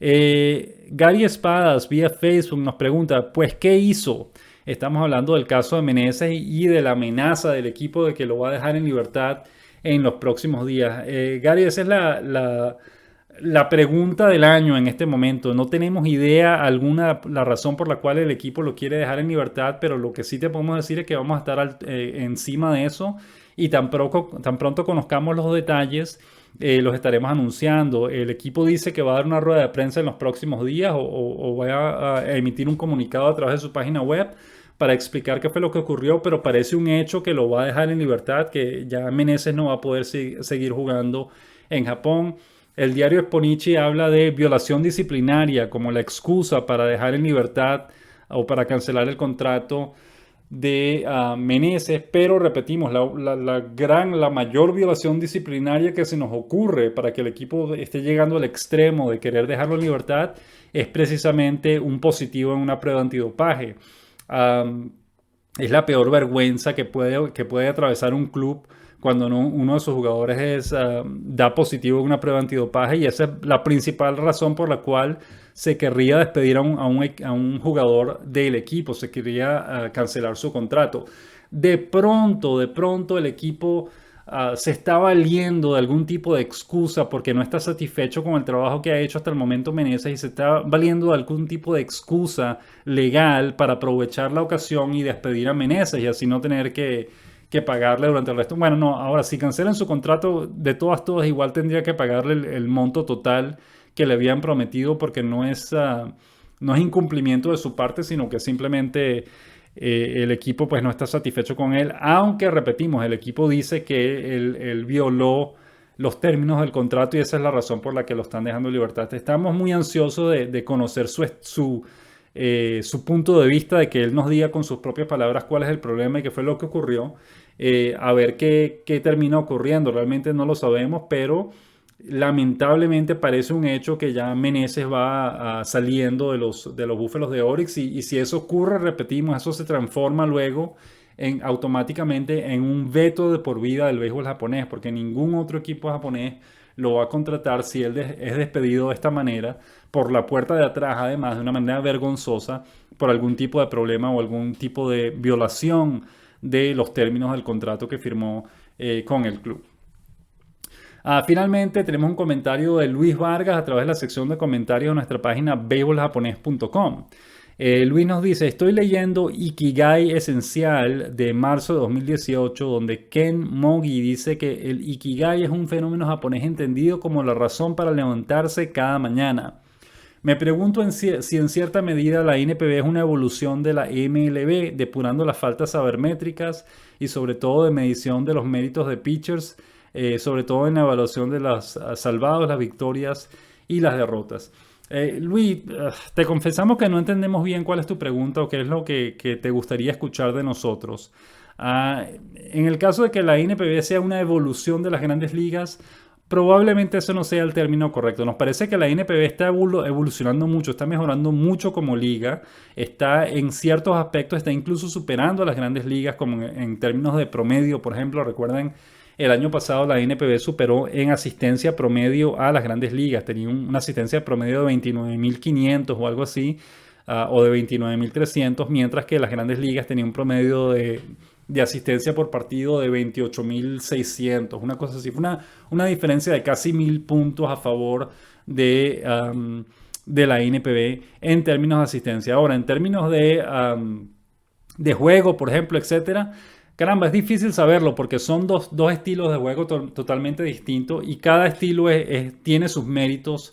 Gary Espadas vía Facebook nos pregunta: pues ¿qué hizo? Estamos hablando del caso de Meneses y de la amenaza del equipo de que lo va a dejar en libertad en los próximos días. Gary, esa es la pregunta del año en este momento. No tenemos idea alguna la razón por la cual el equipo lo quiere dejar en libertad, pero lo que sí te podemos decir es que vamos a estar encima de eso, y tan pronto conozcamos los detalles, los estaremos anunciando. El equipo dice que va a dar una rueda de prensa en los próximos días o va a emitir un comunicado a través de su página web para explicar qué fue lo que ocurrió, pero parece un hecho que lo va a dejar en libertad, que ya Meneses no va a poder seguir jugando en Japón. El diario Sponichi habla de violación disciplinaria como la excusa para dejar en libertad o para cancelar el contrato de Meneses, pero repetimos, la mayor violación disciplinaria que se nos ocurre para que el equipo esté llegando al extremo de querer dejarlo en libertad es precisamente un positivo en una prueba antidopaje. Es la peor vergüenza que puede atravesar un club cuando uno de sus jugadores da positivo en una prueba antidopaje, y esa es la principal razón por la cual se querría despedir a un jugador del equipo, se quería cancelar su contrato. De pronto el equipo se está valiendo de algún tipo de excusa porque no está satisfecho con el trabajo que ha hecho hasta el momento Meneses y se está valiendo de algún tipo de excusa legal para aprovechar la ocasión y despedir a Meneses y así no tener que pagarle durante el resto. Bueno, no, ahora si cancelan su contrato, de todas, igual tendría que pagarle el monto total que le habían prometido porque no es incumplimiento de su parte, sino que simplemente el equipo pues no está satisfecho con él, aunque repetimos, el equipo dice que él violó los términos del contrato y esa es la razón por la que lo están dejando en libertad. Estamos muy ansiosos de conocer su punto de vista, de que él nos diga con sus propias palabras cuál es el problema y qué fue lo que ocurrió, a ver qué termina ocurriendo. Realmente no lo sabemos, pero lamentablemente parece un hecho que ya Meneses va saliendo de los Búfalos de Oryx y si eso ocurre, repetimos, eso se transforma luego automáticamente en un veto de por vida del béisbol japonés, porque ningún otro equipo japonés lo va a contratar si él es despedido de esta manera, por la puerta de atrás, además, de una manera vergonzosa, por algún tipo de problema o algún tipo de violación de los términos del contrato que firmó con el club. Finalmente tenemos un comentario de Luis Vargas a través de la sección de comentarios de nuestra página beisboljaponés.com. Luis nos dice, estoy leyendo Ikigai Esencial de marzo de 2018, donde Ken Mogi dice que el Ikigai es un fenómeno japonés entendido como la razón para levantarse cada mañana. Me pregunto si en cierta medida la NPB es una evolución de la MLB, depurando las faltas sabermétricas y sobre todo de medición de los méritos de pitchers, sobre todo en la evaluación de los salvados, las victorias y las derrotas. Luis, te confesamos que no entendemos bien cuál es tu pregunta o qué es lo que te gustaría escuchar de nosotros. En el caso de que la NPB sea una evolución de las grandes ligas, probablemente eso no sea el término correcto. Nos parece que la NPB está evolucionando mucho, está mejorando mucho como liga, está en ciertos aspectos, está incluso superando a las grandes ligas como en términos de promedio. Por ejemplo, recuerden, el año pasado la NPB superó en asistencia promedio a las grandes ligas. Tenía una asistencia promedio de 29.500 o algo así, o de 29.300, mientras que las grandes ligas tenían un promedio de asistencia por partido de 28.600. Una cosa así. Fue una diferencia de casi 1.000 puntos a favor de la NPB en términos de asistencia. Ahora, en términos de juego, por ejemplo, etcétera. Caramba, es difícil saberlo porque son dos estilos de juego totalmente distintos y cada estilo tiene sus méritos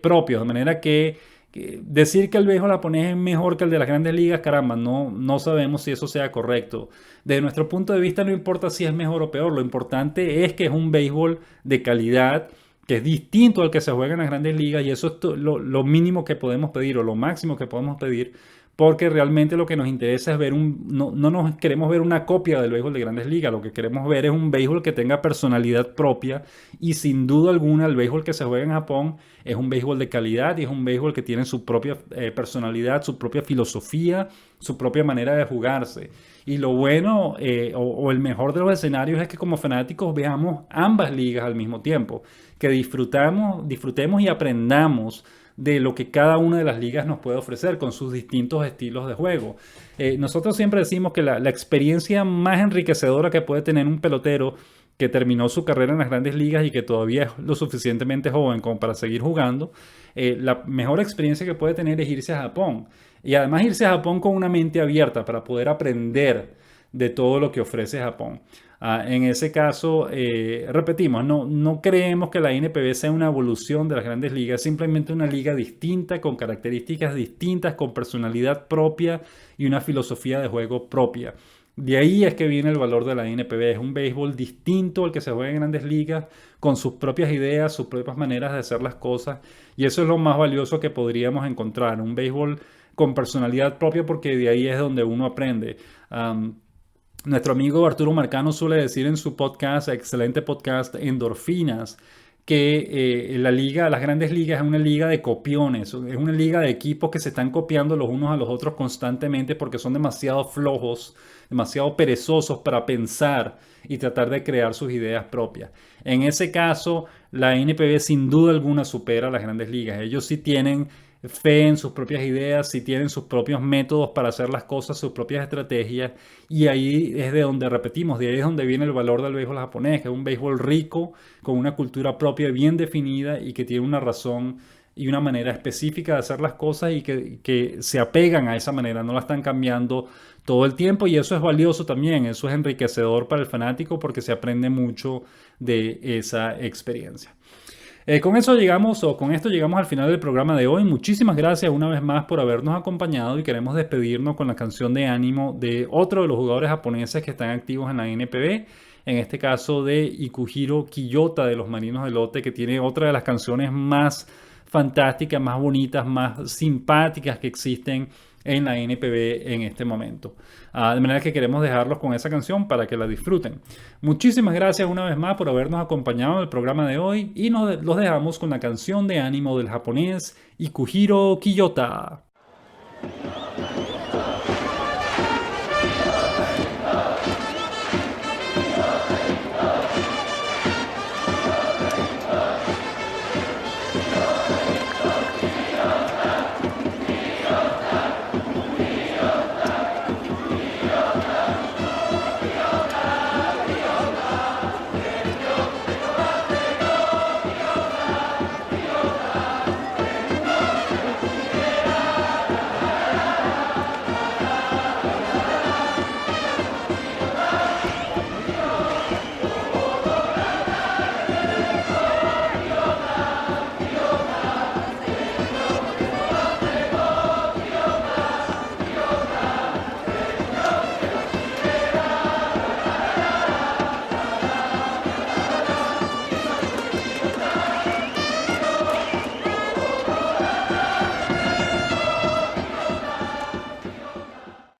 propios. De manera que decir que el béisbol japonés es mejor que el de las grandes ligas, caramba, no sabemos si eso sea correcto. Desde nuestro punto de vista no importa si es mejor o peor, lo importante es que es un béisbol de calidad, que es distinto al que se juega en las grandes ligas y eso es lo mínimo que podemos pedir o lo máximo que podemos pedir. Porque realmente lo que nos interesa es ver no nos queremos ver una copia del béisbol de grandes ligas, lo que queremos ver es un béisbol que tenga personalidad propia y sin duda alguna el béisbol que se juega en Japón es un béisbol de calidad y es un béisbol que tiene su propia personalidad, su propia filosofía, su propia manera de jugarse. Y lo bueno o el mejor de los escenarios es que como fanáticos veamos ambas ligas al mismo tiempo, que disfrutemos y aprendamos de lo que cada una de las ligas nos puede ofrecer con sus distintos estilos de juego. Nosotros siempre decimos que la experiencia más enriquecedora que puede tener un pelotero que terminó su carrera en las grandes ligas y que todavía es lo suficientemente joven como para seguir jugando, la mejor experiencia que puede tener es irse a Japón. Y además irse a Japón con una mente abierta para poder aprender de todo lo que ofrece Japón. En ese caso, repetimos, no creemos que la NPB sea una evolución de las grandes ligas, simplemente una liga distinta, con características distintas, con personalidad propia y una filosofía de juego propia. De ahí es que viene el valor de la NPB. Es un béisbol distinto al que se juega en grandes ligas, con sus propias ideas, sus propias maneras de hacer las cosas. Y eso es lo más valioso que podríamos encontrar. Un béisbol con personalidad propia porque de ahí es donde uno aprende. Nuestro amigo Arturo Marcano suele decir en su podcast, excelente podcast, Endorfinas, que las grandes ligas es una liga de copiones, es una liga de equipos que se están copiando los unos a los otros constantemente porque son demasiado flojos, demasiado perezosos para pensar y tratar de crear sus ideas propias. En ese caso, la NPB sin duda alguna supera a las grandes ligas. Ellos sí tienen fe en sus propias ideas, si tienen sus propios métodos para hacer las cosas, sus propias estrategias. Y ahí es de donde repetimos, de ahí es donde viene el valor del béisbol japonés, que es un béisbol rico, con una cultura propia bien definida y que tiene una razón y una manera específica de hacer las cosas y que se apegan a esa manera, no la están cambiando todo el tiempo, y eso es valioso también, eso es enriquecedor para el fanático porque se aprende mucho de esa experiencia. Con eso llegamos, o con esto llegamos al final del programa de hoy. Muchísimas gracias una vez más por habernos acompañado y queremos despedirnos con la canción de ánimo de otro de los jugadores japoneses que están activos en la NPB, en este caso de Ikuhiro Kiyota de los Marinos de Lotte, que tiene otra de las canciones más fantásticas, más bonitas, más simpáticas que existen en la NPB en este momento. De manera que queremos dejarlos con esa canción para que la disfruten. Muchísimas gracias una vez más por habernos acompañado en el programa de hoy y los dejamos con la canción de ánimo del japonés Ikuhiro Kiyota.